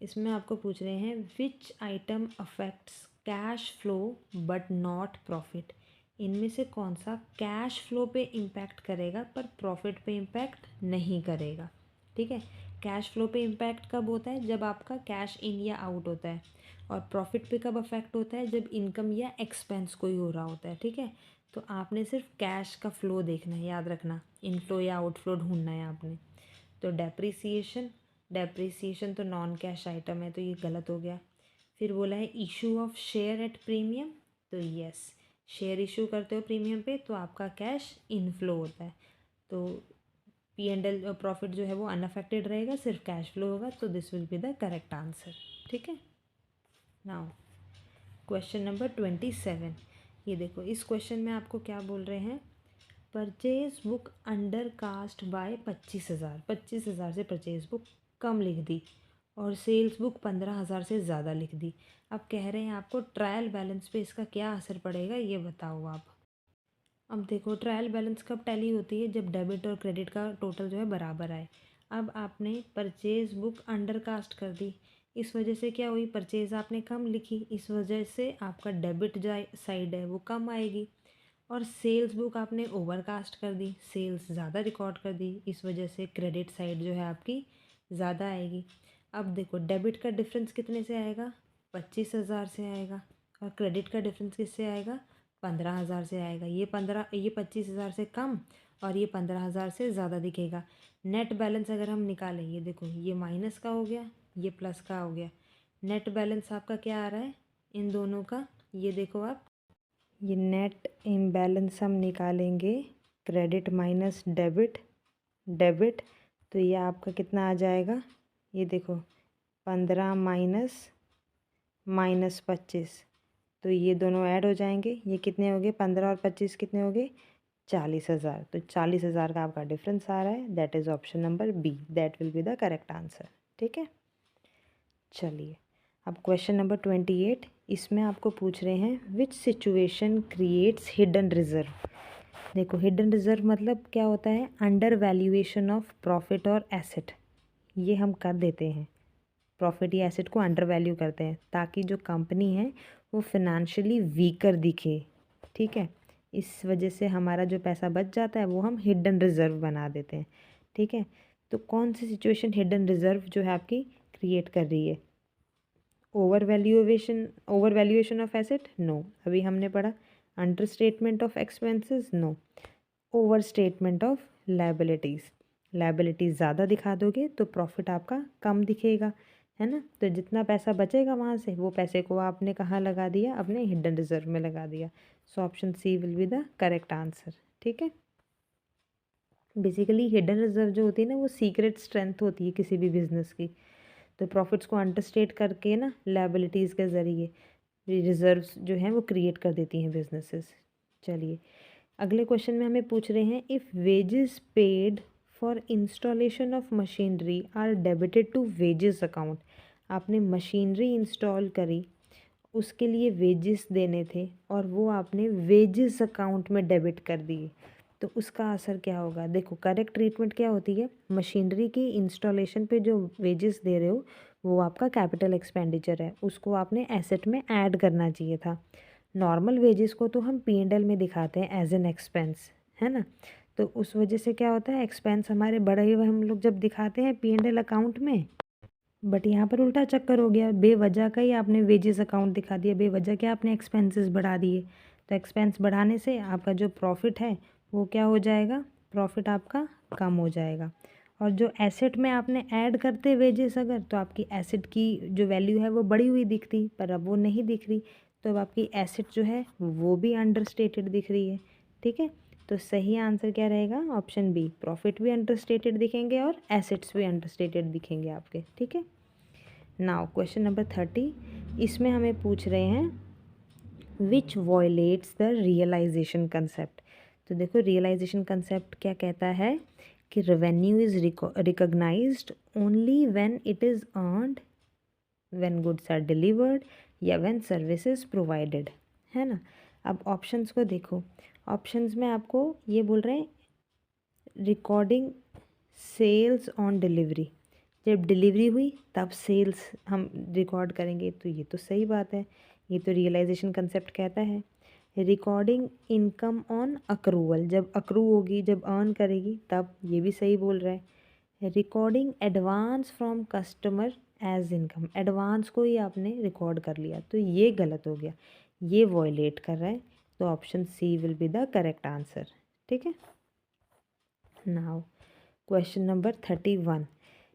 इसमें आपको पूछ रहे हैं which item affects cash flow but not profit. इनमें से कौन सा कैश फ्लो पे इम्पैक्ट करेगा पर प्रॉफिट पे इम्पैक्ट नहीं करेगा। ठीक है, कैश फ्लो पे इम्पैक्ट कब होता है? जब आपका कैश इन या आउट होता है। और प्रॉफिट पे कब अफेक्ट होता है? जब इनकम या एक्सपेंस कोई हो रहा होता है। ठीक है, तो आपने सिर्फ कैश का फ्लो देखना है, याद रखना, इनफ्लो या आउटफ्लो ढूंढना है आपने। तो डेप्रीसिएशन तो नॉन कैश आइटम है तो ये गलत हो गया। फिर बोला है issue of share at premium, तो यस, शेयर इशू करते हो प्रीमियम पे तो आपका कैश इनफ्लो होता है, तो P&L प्रॉफिट जो है वो अनअफेक्टेड रहेगा, सिर्फ कैश फ्लो होगा, तो this will be the correct answer. ठीक है, नाउ क्वेश्चन नंबर 27। ये देखो, इस क्वेश्चन में आपको क्या बोल रहे हैं? Purchase book undercast by 25,000, 25,000 से परचेज बुक कम लिख दी और सेल्स बुक 15,000 से ज़्यादा लिख दी। अब कह रहे हैं आपको ट्रायल बैलेंस पे इसका क्या असर पड़ेगा ये बताओ आप। अब देखो, ट्रायल बैलेंस कब टैली होती है? जब डेबिट और क्रेडिट का टोटल जो है बराबर आए। अब आपने परचेज बुक अंडर कास्ट कर दी, इस वजह से क्या हुई? परचेज आपने कम लिखी, इस वजह से आपका डेबिट जो साइड है वो कम आएगी। और सेल्स बुक आपने ओवरकास्ट कर दी, सेल्स ज़्यादा रिकॉर्ड कर दी, इस वजह से क्रेडिट साइड जो है आपकी ज़्यादा आएगी। अब देखो, डेबिट का डिफरेंस कितने से आएगा? 25,000 से आएगा और क्रेडिट का डिफरेंस किससे आएगा? 15,000 से आएगा। ये 25,000 से कम और ये 15,000 से ज़्यादा दिखेगा। नेट बैलेंस अगर हम निकालें, ये देखो, ये माइनस का हो गया, ये प्लस का हो गया। नेट बैलेंस आपका क्या आ रहा है इन दोनों का? ये देखो आप, ये नेट इम्बैलेंस हम निकालेंगे, क्रेडिट माइनस डेबिट, डेबिट, तो ये आपका कितना आ जाएगा? ये देखो, 15 माइनस 25, तो ये दोनों ऐड हो जाएंगे, ये कितने हो गए? 15 और 25 कितने हो गए? 40,000। तो 40,000 का आपका डिफरेंस आ रहा है, that is option number B, that will be the correct answer. ठीक है, चलिए अब क्वेश्चन नंबर 28। इसमें आपको पूछ रहे हैं विच सिचुएशन क्रिएट्स हिडन रिजर्व। देखो, हिडन रिजर्व मतलब क्या होता है? अंडर वैल्यूएशन ऑफ प्रॉफिट और एसेट। ये हम कर देते हैं, प्रॉफिट या एसेट को अंडर वैल्यू करते हैं ताकि जो कंपनी है वो फिनेंशियली वीकर दिखे। ठीक है, इस वजह से हमारा जो पैसा बच जाता है वो हम हिडन रिजर्व बना देते हैं। ठीक है, तो कौन सी सिचुएशन हिडन रिजर्व जो है आपकी क्रिएट कर रही है? Overvaluation of asset, no, अभी हमने पढ़ा। Understatement of expenses, no. Overstatement of liabilities ज़्यादा दिखा दोगे तो प्रॉफिट आपका कम दिखेगा, है ना। तो जितना पैसा बचेगा वहाँ से, वो पैसे को आपने कहाँ लगा दिया? अपने हिडन रिजर्व में लगा दिया। So option C will be the correct answer. ठीक है, बेसिकली हिडन रिजर्व जो होती है ना, वो सीक्रेट स्ट्रेंथ होती है किसी भी बिजनेस की। तो प्रॉफिट्स को अंडरस्टेट करके ना, लायबिलिटीज़ के ज़रिए रिजर्व्स जो हैं वो क्रिएट कर देती हैं बिजनेसेस। चलिए, अगले क्वेश्चन में हमें पूछ रहे हैं if wages paid for installation of machinery are debited to wages account. आपने मशीनरी इंस्टॉल करी, उसके लिए वेजेस देने थे और वो आपने वेजेस अकाउंट में डेबिट कर दिए, तो उसका असर क्या होगा? देखो, करेक्ट ट्रीटमेंट क्या होती है? मशीनरी की इंस्टॉलेशन पे जो वेजेस दे रहे हो वो आपका कैपिटल एक्सपेंडिचर है, उसको आपने एसेट में ऐड करना चाहिए था। नॉर्मल वेजेस को तो हम P&L में दिखाते हैं एज एन एक्सपेंस, है ना। तो उस वजह से क्या होता है, एक्सपेंस हमारे बढ़े हुए हम लोग जब दिखाते हैं P&L अकाउंट में, बट यहाँ पर उल्टा चक्कर हो गया, बेवजह का ही आपने वेजेस अकाउंट दिखा दिया, बेवजह के आपने एक्सपेंसेस बढ़ा दिए। तो एक्सपेंस बढ़ाने से आपका जो प्रॉफिट है वो क्या हो जाएगा, प्रॉफिट आपका कम हो जाएगा। और जो एसेट में आपने ऐड करते वेजेस अगर, तो आपकी एसेट की जो वैल्यू है वो बढ़ी हुई दिखती, पर अब वो नहीं दिख रही, तो अब आपकी एसेट जो है वो भी अंडरस्टेटेड दिख रही है। ठीक है, तो सही आंसर क्या रहेगा, ऑप्शन बी, प्रॉफिट भी अंडरस्टेटेड दिखेंगे और एसेट्स भी अंडरस्टेटेड दिखेंगे आपके। ठीक है, नाउ क्वेश्चन नंबर 30, इसमें हमें पूछ रहे हैं which violates the realisation concept. तो देखो रियलाइजेशन कंसेप्ट क्या कहता है कि revenue is recognised only when it is earned, when goods are delivered, या व्हेन सर्विसेज प्रोवाइडेड, है ना। अब ऑप्शंस को देखो, ऑप्शंस में आपको ये बोल रहे हैं रिकॉर्डिंग सेल्स ऑन डिलीवरी, जब डिलीवरी हुई तब सेल्स हम रिकॉर्ड करेंगे, तो ये तो सही बात है, ये तो रियलाइजेशन कंसेप्ट कहता है। रिकॉर्डिंग इनकम ऑन अक्रूवल, जब अक्रू होगी, जब अर्न करेगी तब, ये भी सही बोल रहा है। Recording advance from customer as income, advance को ही आपने रिकॉर्ड कर लिया, तो ये गलत हो गया, ये वॉयलेट कर रहा है, तो option C will be the correct answer. ठीक है, नाउ क्वेश्चन नंबर 31,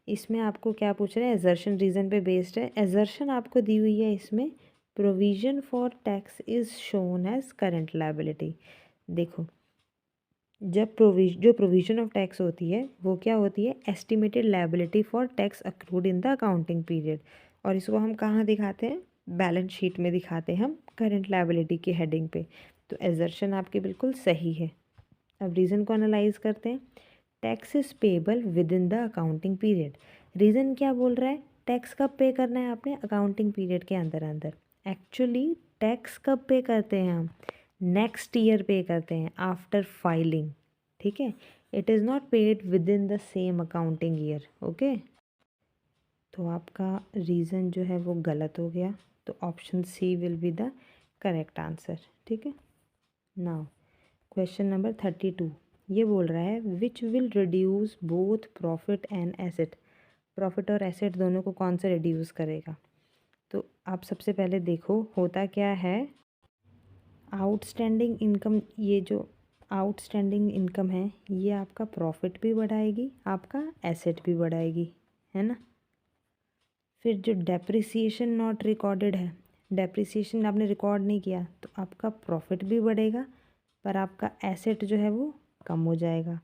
इसमें आपको क्या पूछ रहे हैं, एजर्शन रीज़न पे बेस्ड है। एजर्शन आपको दी हुई है इसमें, provision for tax is shown as current liability. देखो जब जो प्रोविजन ऑफ टैक्स होती है वो क्या होती है, estimated liability for tax accrued in the accounting period, और इसको हम कहाँ दिखाते हैं, बैलेंस शीट में दिखाते हैं हम, करेंट लायबिलिटी की हेडिंग पे। तो एजर्शन आपकी बिल्कुल सही है। अब रीज़न को एनालाइज करते हैं। Tax is payable with in the accounting period, reason क्या बोल रहा है, टैक्स कब पे करना है आपने, अकाउंटिंग पीरियड के अंदर अंदर। एक्चुअली टैक्स कब पे करते हैं हम, नेक्स्ट ईयर पे करते हैं आफ्टर फाइलिंग। ठीक है, it is not paid with in the same accounting year. Okay, तो आपका रीज़न जो है वो गलत हो गया, तो option C will be the correct answer. ठीक है, नाउ क्वेश्चन नंबर 32, ये बोल रहा है which will reduce both profit and asset, profit और एसेट दोनों को कौन सा रिड्यूस करेगा। तो आप सबसे पहले देखो होता क्या है, आउटस्टैंडिंग इनकम, ये जो आउटस्टैंडिंग इनकम है ये आपका प्रॉफिट भी बढ़ाएगी, आपका एसेट भी बढ़ाएगी, है ना। फिर जो डेप्रिसिएशन नॉट रिकॉर्डेड है, डेप्रिसिएशन आपने रिकॉर्ड नहीं किया, तो आपका प्रॉफिट भी बढ़ेगा पर आपका एसेट जो है वो कम हो जाएगा।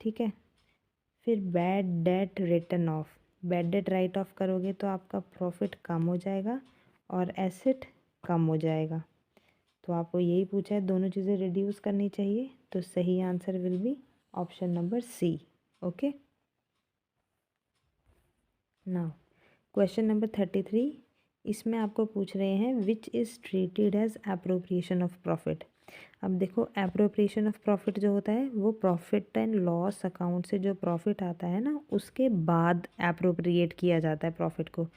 ठीक है, फिर bad debt return of, bad debt right of करोगे तो आपका प्रॉफिट कम हो जाएगा और एसेट कम हो जाएगा। तो आपको यही पूछा है, दोनों चीज़ें रिड्यूस करनी चाहिए, तो सही answer will be option number C. Okay, now question number 33, इसमें आपको पूछ रहे हैं which is treated as appropriation of profit. अब देखो एप्रोप्रिएशन ऑफ प्रॉफिट जो होता है वो प्रॉफिट एंड लॉस अकाउंट से जो प्रॉफिट आता है ना उसके बाद एप्रोप्रिएट किया जाता है प्रॉफिट को।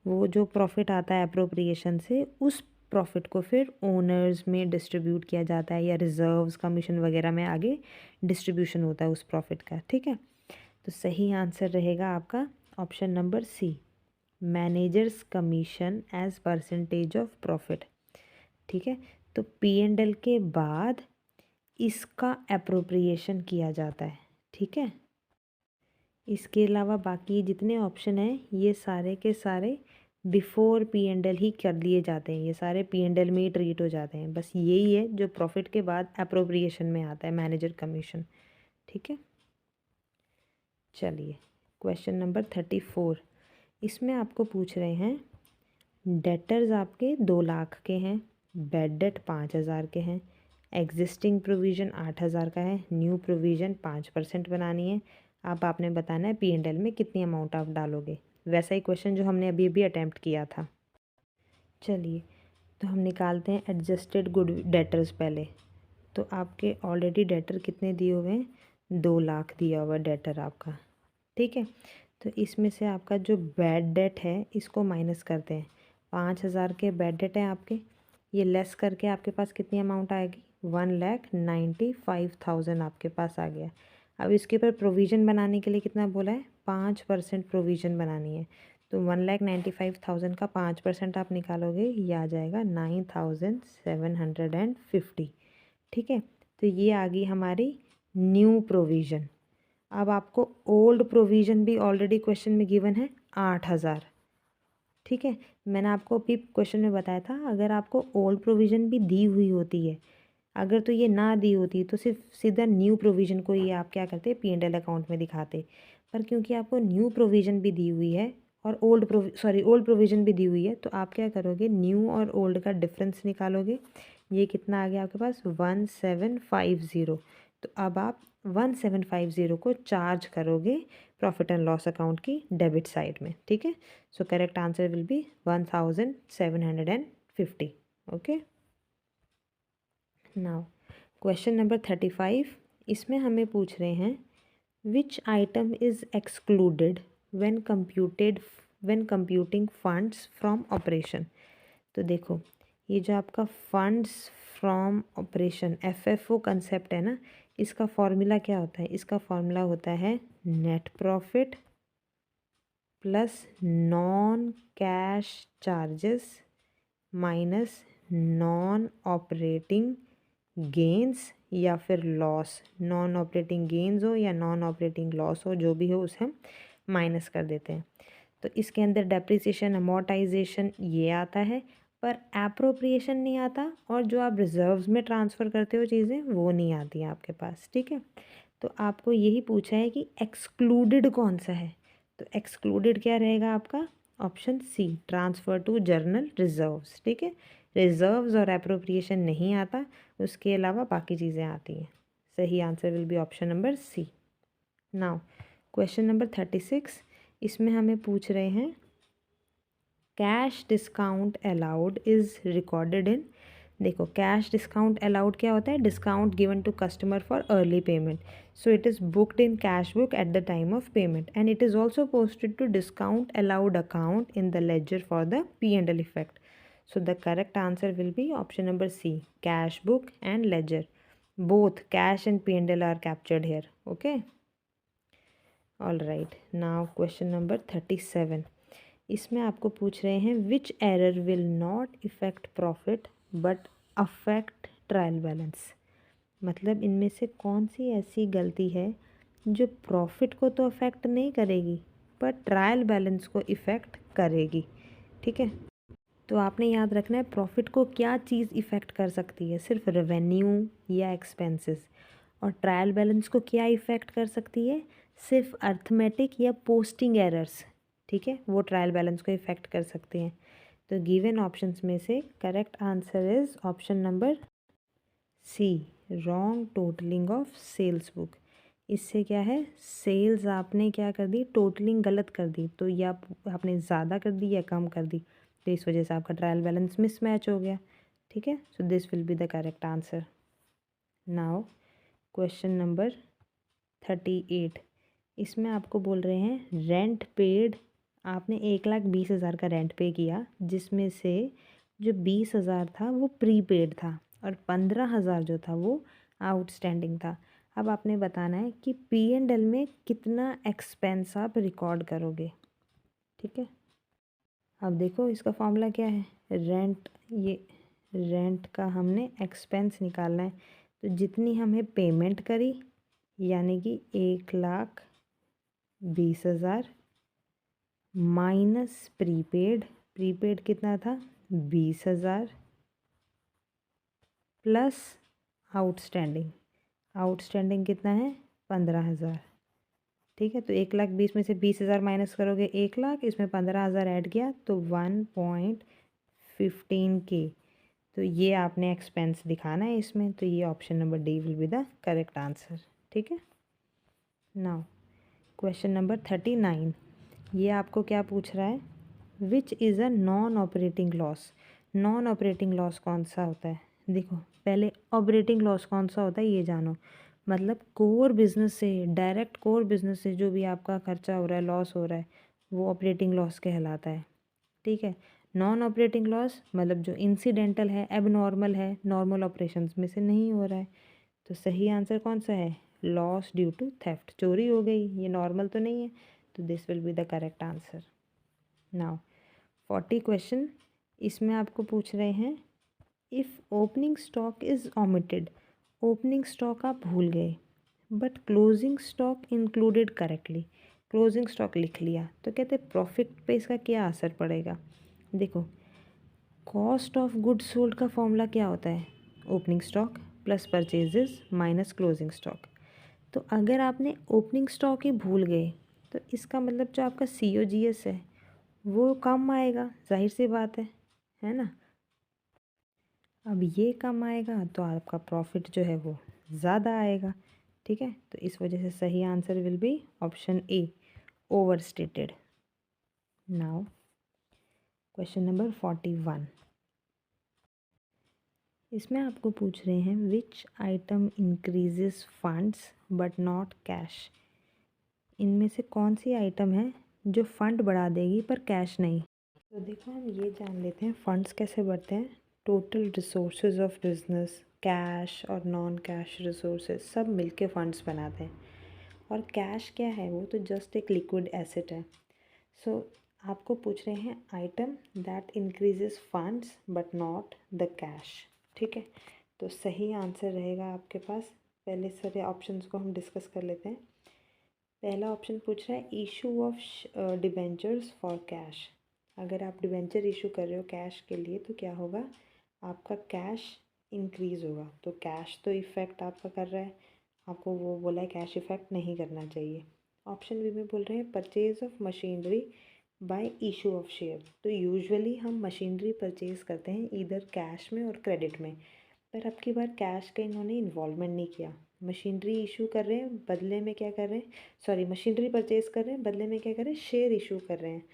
वो जो प्रॉफिट आता है एप्रोप्रिएशन से, उस प्रॉफिट को फिर ओनर्स में डिस्ट्रीब्यूट किया जाता है, या रिजर्व्स कमीशन वगैरह में आगे डिस्ट्रीब्यूशन होता है उस प्रॉफिट का। ठीक है, तो सही आंसर रहेगा आपका option number C, managers commission as percentage of profit. ठीक है, तो P&L के बाद इसका एप्रोप्रिएशन किया जाता है। ठीक है, इसके अलावा बाकी जितने ऑप्शन हैं ये सारे के सारे बिफोर P&L ही कर लिए जाते हैं, ये सारे P&L में ही ट्रीट हो जाते हैं, बस यही है जो प्रॉफिट के बाद एप्रोप्रिएशन में आता है, मैनेजर कमीशन। ठीक है, चलिए क्वेश्चन नंबर 34, इसमें आपको पूछ रहे हैं डेटर्स आपके 2 लाख के हैं, बैड डेट 5,000 के हैं, एग्जिस्टिंग प्रोविज़न 8,000 का है, न्यू प्रोविज़न 5% बनानी है। आपने बताना है P&L में कितनी अमाउंट आप डालोगे, वैसा ही क्वेश्चन जो हमने अभी अभी अटैम्प्ट किया था। चलिए तो हम निकालते हैं एडजस्टेड गुड डेटर्स पहले। तो आपके ऑलरेडी डेटर कितने दिए हुए हैं, 2 लाख दिया हुआ डेटर आपका। ठीक है, तो इसमें से आपका जो बैड डेट है इसको माइनस करते हैं, 5,000 के बैड डेट हैं आपके, ये लेस करके आपके पास कितनी अमाउंट आएगी, 1,95,000 आपके पास आ गया। अब इसके ऊपर प्रोविज़न बनाने के लिए कितना बोला है, 5% प्रोविज़न बनानी है, तो 1,95,000 का 5% आप निकालोगे, ये आ जाएगा 9,750। ठीक है, तो ये आ गई हमारी न्यू प्रोविज़न। अब आपको ओल्ड प्रोविज़न भी ऑलरेडी क्वेश्चन में गिवन है 8,000। ठीक है, मैंने आपको अभी क्वेश्चन में बताया था, अगर आपको ओल्ड प्रोविज़न भी दी हुई होती है, अगर तो ये ना दी होती तो सिर्फ सीधा न्यू प्रोविज़न को ये आप क्या करते, P&L अकाउंट में दिखाते। पर क्योंकि आपको न्यू प्रोविज़न भी दी हुई है और ओल्ड प्रोविज़न भी दी हुई है, तो आप क्या करोगे, न्यू और ओल्ड का डिफरेंस निकालोगे। ये कितना आ गया आपके पास, 1750। तो अब आप 1750 को चार्ज करोगे प्रॉफिट एंड लॉस अकाउंट की डेबिट साइड में। ठीक है, so correct answer will B 1750। Okay, now question number 35, इसमें हमें पूछ रहे हैं which item is excluded when computing funds from operation. तो देखो, ये जो आपका funds from operation FFO concept है ना, इसका फॉर्मूला क्या होता है, इसका फॉर्मूला होता है net profit plus non cash charges minus non operating gains या फिर लॉस। नॉन ऑपरेटिंग गेंस हो या नॉन ऑपरेटिंग लॉस हो, जो भी हो उसे हम माइनस कर देते हैं। तो इसके अंदर डेप्रिसिएशन, अमोर्टाइजेशन ये आता है, पर एप्रोप्रिएशन नहीं आता, और जो आप रिजर्व्स में ट्रांसफ़र करते हो चीज़ें वो नहीं आती हैं आपके पास। ठीक है, तो आपको यही पूछा है कि एक्सक्लूडेड कौन सा है। तो एक्सक्लूडेड क्या रहेगा आपका, option C, transfer to general reserves. ठीक है, रिजर्व्स और एप्रोप्रिएशन नहीं आता, उसके अलावा बाकी चीज़ें आती हैं। सही answer will be option number C. Now question number 36, इसमें हमें पूछ रहे हैं cash discount allowed is recorded in. देखो, कैश डिस्काउंट अलाउड क्या होता है, discount given to customer for early payment. So it is booked in cash book at the time of payment and it is also posted to discount allowed account in the ledger for the P&L effect. So the correct answer will be option number C, cash book and ledger. Both cash and P&L are captured here. Okay. All right. Now question number 37. इसमें आपको पूछ रहे हैं which error will not affect profit but affect trial balance। मतलब इनमें से कौन सी ऐसी गलती है जो प्रॉफिट को तो अफेक्ट नहीं करेगी पर ट्रायल बैलेंस को इफ़ेक्ट करेगी। ठीक है, तो आपने याद रखना है प्रॉफिट को क्या चीज़ इफ़ेक्ट कर सकती है, सिर्फ रेवेन्यू या एक्सपेंसेस, और ट्रायल बैलेंस को क्या इफ़ेक्ट कर सकती है, सिर्फ अर्थमेटिक या पोस्टिंग एरर्स। ठीक है, वो ट्रायल बैलेंस को इफ़ेक्ट कर सकते हैं। तो गिवन ऑप्शंस में से correct answer is option number C, wrong totalling of sales book. इससे क्या है, सेल्स आपने क्या कर दी, टोटलिंग गलत कर दी, तो या आपने ज़्यादा कर दी या कम कर दी, तो इस वजह से आपका ट्रायल बैलेंस मिसमैच हो गया। ठीक है, so this will be the correct answer. Now question number 38, इसमें आपको बोल रहे हैं रेंट पेड। आपने 1,20,000 का रेंट पे किया, जिसमें से जो 20,000 था वो प्रीपेड था और 15,000 जो था वो आउटस्टैंडिंग था। अब आपने बताना है कि P&L में कितना एक्सपेंस आप रिकॉर्ड करोगे। ठीक है, अब देखो इसका फॉर्मूला क्या है, रेंट, ये रेंट का हमने एक्सपेंस निकालना है। तो जितनी हमें पेमेंट करी यानी कि 1,20,000 माइनस प्रीपेड, प्रीपेड कितना था 20,000 प्लस आउटस्टैंडिंग, आउटस्टैंडिंग कितना है 15,000। ठीक है, तो 1,20,000 में से 20,000 माइनस करोगे 1,00,000, इसमें 15,000 ऐड किया तो 1.15K। तो ये आपने एक्सपेंस दिखाना है इसमें, तो ये option number D will be the correct answer. ठीक है, नाउ क्वेश्चन नंबर 39, ये आपको क्या पूछ रहा है, which is a non operating loss. Non operating loss कौन सा होता है, देखो पहले ऑपरेटिंग लॉस कौन सा होता है ये जानो। मतलब कोर बिजनेस से, डायरेक्ट कोर बिजनेस से जो भी आपका खर्चा हो रहा है, लॉस हो रहा है, वो ऑपरेटिंग लॉस कहलाता है। ठीक है, नॉन ऑपरेटिंग लॉस मतलब जो इंसिडेंटल है, एबनॉर्मल है, नॉर्मल ऑपरेशंस में से नहीं हो रहा है। तो सही आंसर कौन सा है, लॉस ड्यू टू थेफ्ट, चोरी हो गई, ये नॉर्मल तो नहीं है, तो this will be the correct answer. Now 40 question, इसमें आपको पूछ रहे हैं if opening stock is omitted, opening stock आप भूल गए but closing stock included correctly, closing stock लिख लिया, तो कहते हैं प्रॉफिट पे इसका क्या असर पड़ेगा। देखो, कॉस्ट ऑफ गुड्स सोल्ड का फॉर्मूला क्या होता है, opening stock plus purchases minus closing stock. तो अगर आपने ओपनिंग स्टॉक ही भूल गए तो इसका मतलब जो आपका COGS है वो कम आएगा, जाहिर सी बात है ना। अब ये कम आएगा तो आपका प्रॉफिट जो है वो ज़्यादा आएगा, ठीक है। तो इस वजह से सही answer will be option A, over stated. Now question number 41, इसमें आपको पूछ रहे हैं which item increases funds but not cash, इनमें से कौन सी आइटम है जो फंड बढ़ा देगी पर कैश नहीं। तो देखो, हम ये जान लेते हैं फंड्स कैसे बढ़ते हैं। Total resources of business, cash और नॉन कैश रिसोर्सेज सब मिलके फंड्स बनाते हैं। और कैश क्या है, वो तो जस्ट एक लिक्विड एसेट है। सो आपको पूछ रहे हैं item that increases funds but not the cash, ठीक है। तो सही आंसर रहेगा आपके पास, पहले सारे ऑप्शंस को हम डिस्कस कर लेते हैं। पहला ऑप्शन पूछ रहा है issue of debentures for cash. अगर आप डिबेंचर इशू कर रहे हो कैश के लिए तो क्या होगा, आपका कैश इंक्रीज़ होगा। तो कैश तो इफ़ेक्ट आपका कर रहा है, आपको वो बोला है कैश इफ़ेक्ट नहीं करना चाहिए। ऑप्शन बी में बोल रहे हैं purchase of machinery bye issue of share. तो यूजुअली हम मशीनरी परचेज़ करते हैं इधर कैश में और क्रेडिट में, पर अब की बार कैश का इन्होंने इन्वॉल्वमेंट नहीं किया। मशीनरी इशू कर रहे हैं, बदले में क्या कर रहे हैं, सॉरी मशीनरी परचेज़ कर रहे हैं, बदले में क्या कर रहे हैं, शेयर इशू कर रहे हैं।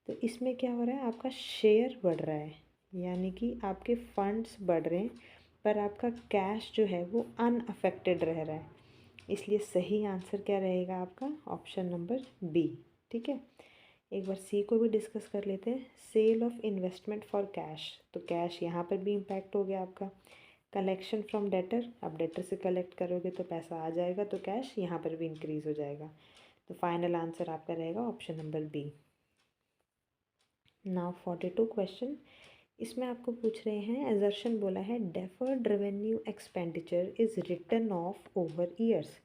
तो इसमें क्या हो रहा है, आपका शेयर बढ़ रहा है, यानी कि आपके फंड्स बढ़ रहे हैं पर आपका कैश जो है वो अनअफेक्टेड रह रहा है। इसलिए सही आंसर क्या रहेगा आपका, ऑप्शन नंबर बी, ठीक है। एक बार सी को भी डिस्कस कर लेते हैं, sale of investment for cash. तो कैश यहाँ पर भी इम्पैक्ट हो गया आपका। कलेक्शन फ्रॉम डेटर, आप डेटर से कलेक्ट करोगे तो पैसा आ जाएगा, तो कैश यहाँ पर भी इंक्रीज़ हो जाएगा। तो फाइनल आंसर आपका रहेगा option number B. Now 42 question, इसमें आपको पूछ रहे हैं एजर्शन बोला है deferred revenue expenditure is written off over years.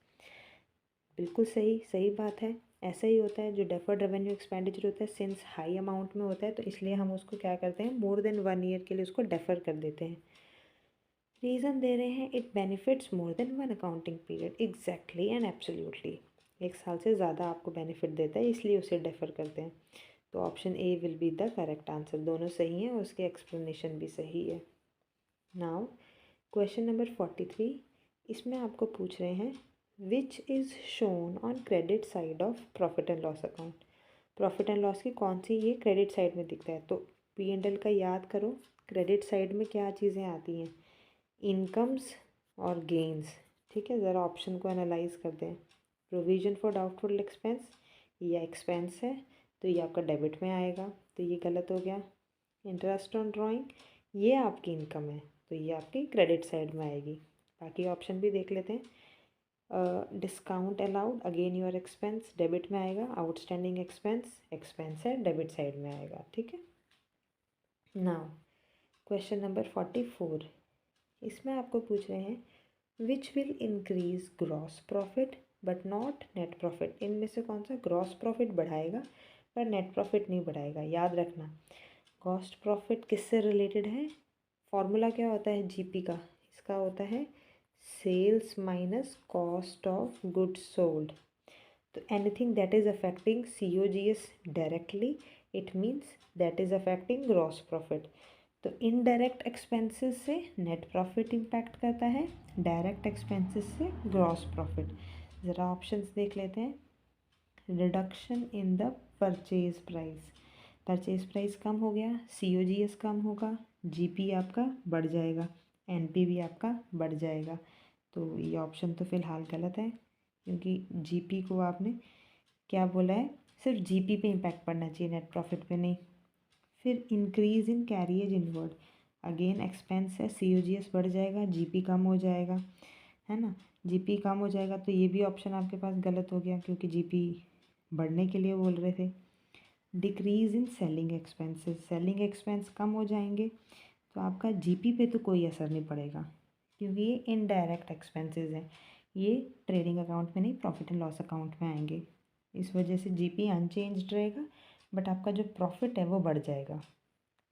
बिल्कुल सही, सही बात है, ऐसा ही होता है। जो डेफर्ड रेवेन्यू एक्सपेंडिचर होता है सिंस हाई अमाउंट में होता है तो इसलिए हम उसको क्या करते हैं, मोर देन 1 ईयर के लिए उसको डेफर कर देते हैं। रीज़न दे रहे हैं it benefits more than 1 accounting period, exactly and absolutely. 1 साल से ज़्यादा आपको बेनिफिट देता है इसलिए उसे डेफर करते हैं। तो option A will be the correct answer, दोनों सही हैं और उसकी एक्सप्लेनेशन भी सही है। नाउ क्वेश्चन नंबर 43, इसमें आपको पूछ रहे हैं which is shown on credit side of profit and loss account. Profit and loss की कौन सी ये क्रेडिट साइड में दिखता है। तो P&L का याद करो, क्रेडिट साइड में क्या चीज़ें आती हैं, इनकम्स और गेंस, ठीक है। ज़रा ऑप्शन को एनालाइज करते हैं। प्रोविज़न फॉर डाउटफुल एक्सपेंस, ये एक्सपेंस है तो ये आपका डेबिट में आएगा, तो ये गलत हो गया। इंटरेस्ट ऑन ड्राइंग, ये आपकी इनकम है तो ये आपकी क्रेडिट साइड में आएगी। बाकी ऑप्शन भी देख लेते हैं। Discount allowed, again your expense, debit में आएगा। आउटस्टैंडिंग एक्सपेंस, एक्सपेंस है, डेबिट साइड में आएगा, ठीक है। नाउ क्वेश्चन नंबर 44, इसमें आपको पूछ रहे हैं which will increase gross profit but not net profit. इनमें से कौन सा ग्रॉस प्रॉफिट बढ़ाएगा पर नेट प्रॉफिट नहीं बढ़ाएगा। याद रखना, कॉस्ट प्रॉफिट किससे रिलेटेड है, फॉर्मूला क्या होता है जीपी का, इसका होता है sales minus cost of goods sold. तो anything that is affecting COGS directly, it means that is affecting gross profit. तो इनडायरेक्ट एक्सपेंसेस से नेट प्रॉफिट इम्पैक्ट करता है, डायरेक्ट एक्सपेंसेस से ग्रॉस प्रॉफिट। ज़रा ऑप्शंस देख लेते हैं। Reduction in the purchase price, purchase price कम हो गया, COGS कम होगा, GP आपका बढ़ जाएगा, NPV आपका बढ़ जाएगा। तो ये ऑप्शन तो फ़िलहाल गलत है क्योंकि GP को आपने क्या बोला है, सिर्फ GP पे इम्पैक्ट पड़ना चाहिए, नेट प्रॉफिट पे नहीं। फिर increase in carriage inward, again expense है, COGS बढ़ जाएगा, GP कम हो जाएगा, है ना। GP कम हो जाएगा तो ये भी ऑप्शन आपके पास गलत हो गया क्योंकि GP बढ़ने के लिए बोल रहे थे। Decrease in selling expenses, selling expense कम हो जाएंगे तो आपका जीपी पे तो कोई असर नहीं पड़ेगा, क्योंकि ये इनडायरेक्ट एक्सपेंसेस हैं, ये ट्रेडिंग अकाउंट में नहीं, प्रॉफिट एंड लॉस अकाउंट में आएंगे। इस वजह से जीपी अनचेंज्ड रहेगा, बट आपका जो प्रॉफिट है वो बढ़ जाएगा।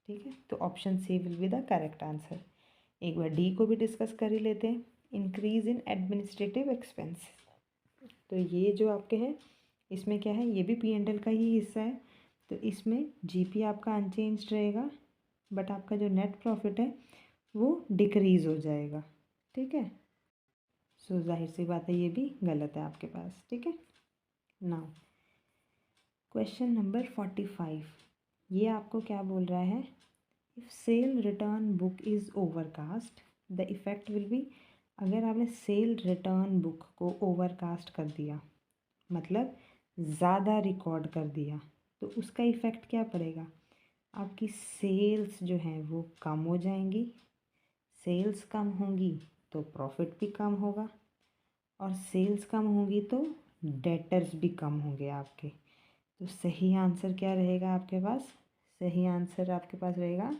ठीक है, तो option C will be the correct answer. एक बार डी को भी डिस्कस कर ही लेते हैं, इंक्रीज इन एडमिनिस्ट्रेटिव एक्सपेंस। तो ये जो आपके हैं इसमें क्या है, ये भी पी एंड एल का ही हिस्सा है, तो इसमें जीपी आपका अनचेंज्ड रहेगा, बट आपका जो नेट प्रॉफिट है वो डिक्रीज़ हो जाएगा। ठीक है, सो जाहिर सी बात है ये भी गलत है आपके पास। ठीक है, नाउ क्वेश्चन नंबर 45, ये आपको क्या बोल रहा है, if cell return book is overcast the effect will B. अगर आपने सेल रिटर्न बुक को ओवरकास्ट कर दिया, मतलब ज़्यादा रिकॉर्ड कर दिया, तो उसका इफ़ेक्ट क्या पड़ेगा, आपकी सेल्स जो हैं वो कम हो जाएंगी, सेल्स कम होंगी तो प्रॉफिट भी कम होगा, और सेल्स कम होंगी तो डेटर्स भी कम होंगे आपके। तो सही आंसर क्या रहेगा आपके पास, सही आंसर आपके पास रहेगा,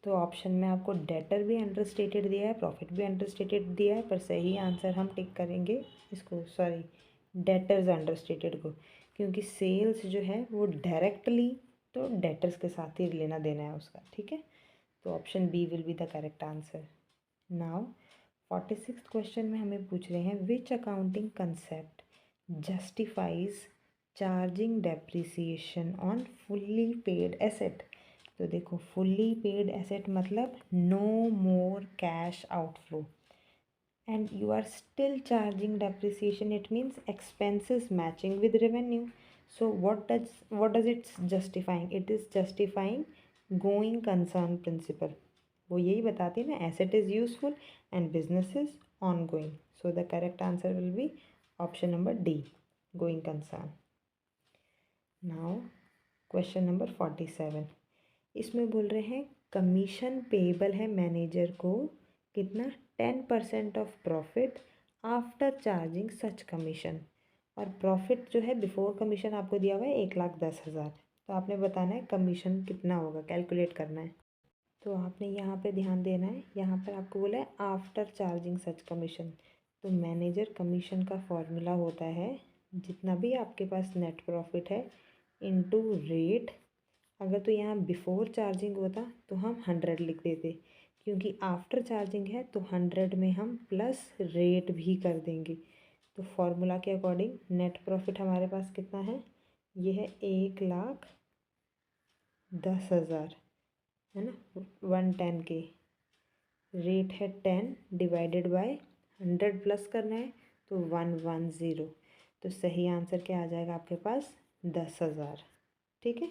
तो ऑप्शन में आपको डेटर भी अंडरस्टेटेड दिया है, प्रॉफिट भी अंडरस्टेटेड दिया है, पर सही आंसर हम टिक करेंगे इसको, सॉरी डेटर्स अंडरस्टेटेड को, क्योंकि सेल्स जो है वो डायरेक्टली तो डेटर्स के साथ ही लेना देना है उसका। ठीक है, तो option B will be the correct answer. Now 46th question में हमें पूछ रहे हैं, which accounting concept justifies charging depreciation on fully paid asset. तो देखो, फुल्ली पेड एसेट मतलब no more cash outflow and you are still charging depreciation, it means expenses matching with revenue. So what does it justifying, it is justifying going concern principle। वो यही बताती है ना, asset is useful and business is ongoing, so the correct answer will be option number D, going concern। now question number 47, इसमें बोल रहे हैं commission payable है मैनेजर को कितना, 10% of profit after charging such commission, और प्रॉफिट जो है बिफोर कमीशन आपको दिया हुआ है 1,10,000, तो आपने बताना है कमीशन कितना होगा, कैलकुलेट करना है। तो आपने यहाँ पे ध्यान देना है, यहाँ पर आपको बोला है आफ्टर चार्जिंग सच कमीशन, तो मैनेजर कमीशन का फॉर्मूला होता है जितना भी आपके पास नेट प्रॉफिट है इनटू रेट। अगर तो यहाँ बिफोर चार्जिंग होता तो हम 100 लिख देते, क्योंकि आफ्टर चार्जिंग है तो 100 में हम प्लस रेट भी कर देंगे। तो फॉर्मूला के अकॉर्डिंग नेट प्रॉफिट हमारे पास कितना है, ये है 1,10,000, है ना, 110 के, रेट है 10 डिवाइडेड बाय 100 प्लस करना है तो 110, तो सही आंसर क्या आ जाएगा आपके पास, 10,000। ठीक है,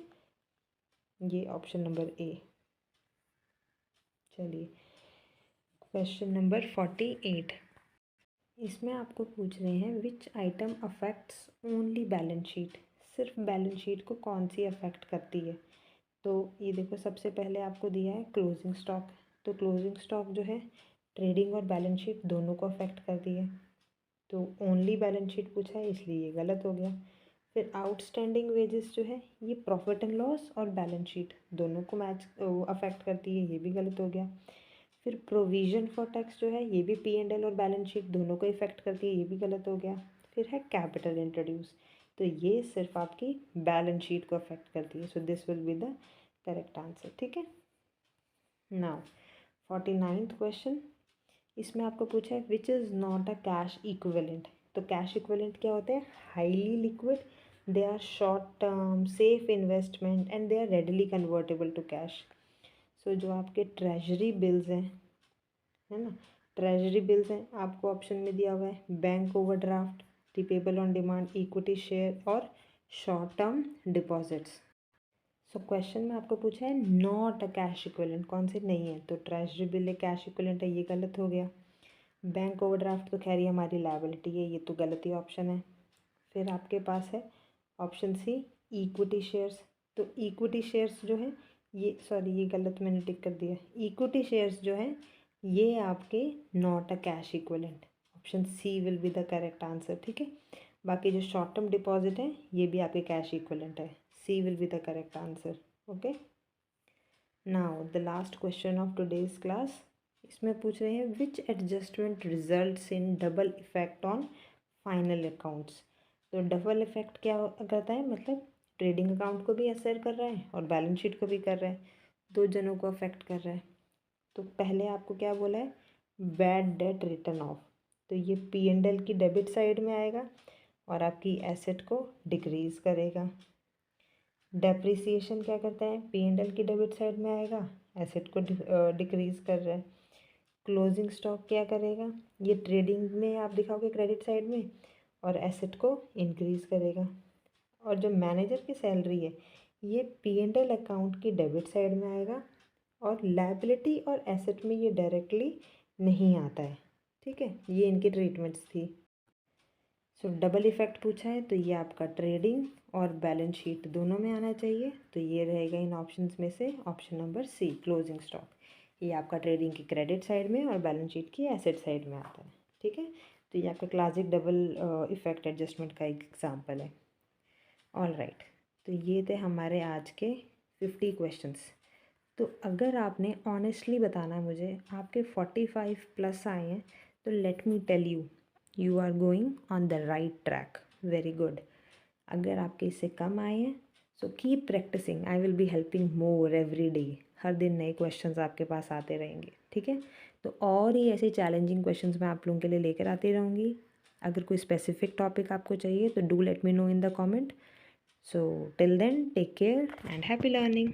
ये ऑप्शन नंबर ए। चलिए क्वेश्चन नंबर 48, इसमें आपको पूछ रहे हैं which item affects only balance sheet, सिर्फ बैलेंस शीट को कौन सी अफेक्ट करती है। तो ये देखो, सबसे पहले आपको दिया है क्लोजिंग स्टॉक, तो क्लोजिंग स्टॉक जो है ट्रेडिंग और बैलेंस शीट दोनों को अफेक्ट करती है, तो ओनली बैलेंस शीट पूछा है इसलिए ये गलत हो गया। फिर आउटस्टैंडिंग वेजेस जो है ये प्रॉफिट एंड लॉस और बैलेंस शीट दोनों को मैच अफेक्ट करती है, ये भी गलत हो गया। फिर प्रोविज़न फॉर टैक्स जो है ये भी पी एंड एल और बैलेंस शीट दोनों को इफेक्ट करती है, ये भी गलत हो गया। फिर है कैपिटल इंट्रोड्यूस, तो ये सिर्फ आपकी बैलेंस शीट को अफेक्ट करती है, so this will be the correct answer. ठीक है, नाउ 49th क्वेश्चन, इसमें आपको पूछा है which is not a cash equivalent. तो कैश इक्विवेलेंट क्या होते हैं, highly liquid, they are short term safe investment and they are readily convertible to cash. So जो आपके ट्रेजरी बिल्स हैं, है ना, ट्रेजरी बिल्स हैं, आपको ऑप्शन में दिया हुआ है bank overdraft, repayable on demand, equity share और short term deposits. So question में आपको पूछा है नॉट अ कैश इक्विवेलेंट, कौन से नहीं है, तो ट्रेजरी बिल एक कैश इक्विवेलेंट है, ये गलत हो गया। बैंक ओवरड्राफ्ट तो खैर ये हमारी लायबिलिटी है, ये तो गलत ही ऑप्शन है। फिर आपके पास है ऑप्शन सी इक्विटी शेयर्स, तो इक्विटी शेयर्स जो है ये, सॉरी ये गलत मैंने टिक कर दिया, इक्विटी शेयर्स जो है ये आपके not a cash equivalent, option C will be the correct answer. ठीक है, बाकी जो शॉर्ट टर्म डिपॉजिट है ये भी आपके कैश इक्विवेलेंट है, C will be the correct answer. Okay. Now the last question of today's class. इसमें पूछ रहे हैं which adjustment results in double effect on final accounts. तो डबल इफेक्ट क्या करता है, मतलब ट्रेडिंग अकाउंट को भी असर कर रहा है और बैलेंस शीट को भी कर रहा है, दो जनों को अफेक्ट कर रहा है। तो पहले आपको क्या बोला है, बैड डेट रिटर्न ऑफ, तो ये P&L की डेबिट साइड में आएगा और आपकी एसेट को डिक्रीज़ करेगा। डेप्रिसिएशन क्या करता है, P&L की डेबिट साइड में आएगा, एसेट को डिक्रीज़ कर रहा है। क्लोजिंग स्टॉक क्या करेगा, ये ट्रेडिंग में आप दिखाओगे क्रेडिट साइड में और एसेट को इंक्रीज़ करेगा। और जो मैनेजर की सैलरी है ये P&L अकाउंट की डेबिट साइड में आएगा और लायबिलिटी और एसेट में ये डायरेक्टली नहीं आता है। ठीक है, ये इनकी ट्रीटमेंट्स थी। सो डबल इफ़ेक्ट पूछा है तो ये आपका ट्रेडिंग और बैलेंस शीट दोनों में आना चाहिए, तो ये रहेगा इन ऑप्शंस में से option number C, closing stock. ये आपका ट्रेडिंग की क्रेडिट साइड में और बैलेंस शीट की एसेट साइड में आता है। ठीक है, तो ये आपका क्लासिक डबल इफ़ेक्ट एडजस्टमेंट का एक एग्जाम्पल है। ऑल राइट, तो ये थे हमारे आज के 50 क्वेश्चंस। तो अगर आपने ऑनेस्टली बताना है मुझे, आपके 45 प्लस आए हैं, तो let me tell you are going on the right track. Very good. अगर आपके इससे कम आए हैं so keep practising, I will be helping more every day. हर दिन नए क्वेश्चंस आपके पास आते रहेंगे। ठीक है, तो और ही ऐसे चैलेंजिंग क्वेश्चंस मैं आप लोगों के लिए लेकर आती रहूँगी। अगर कोई स्पेसिफिक टॉपिक आपको चाहिए तो do let me know in the comment. So till then take care and happy learning.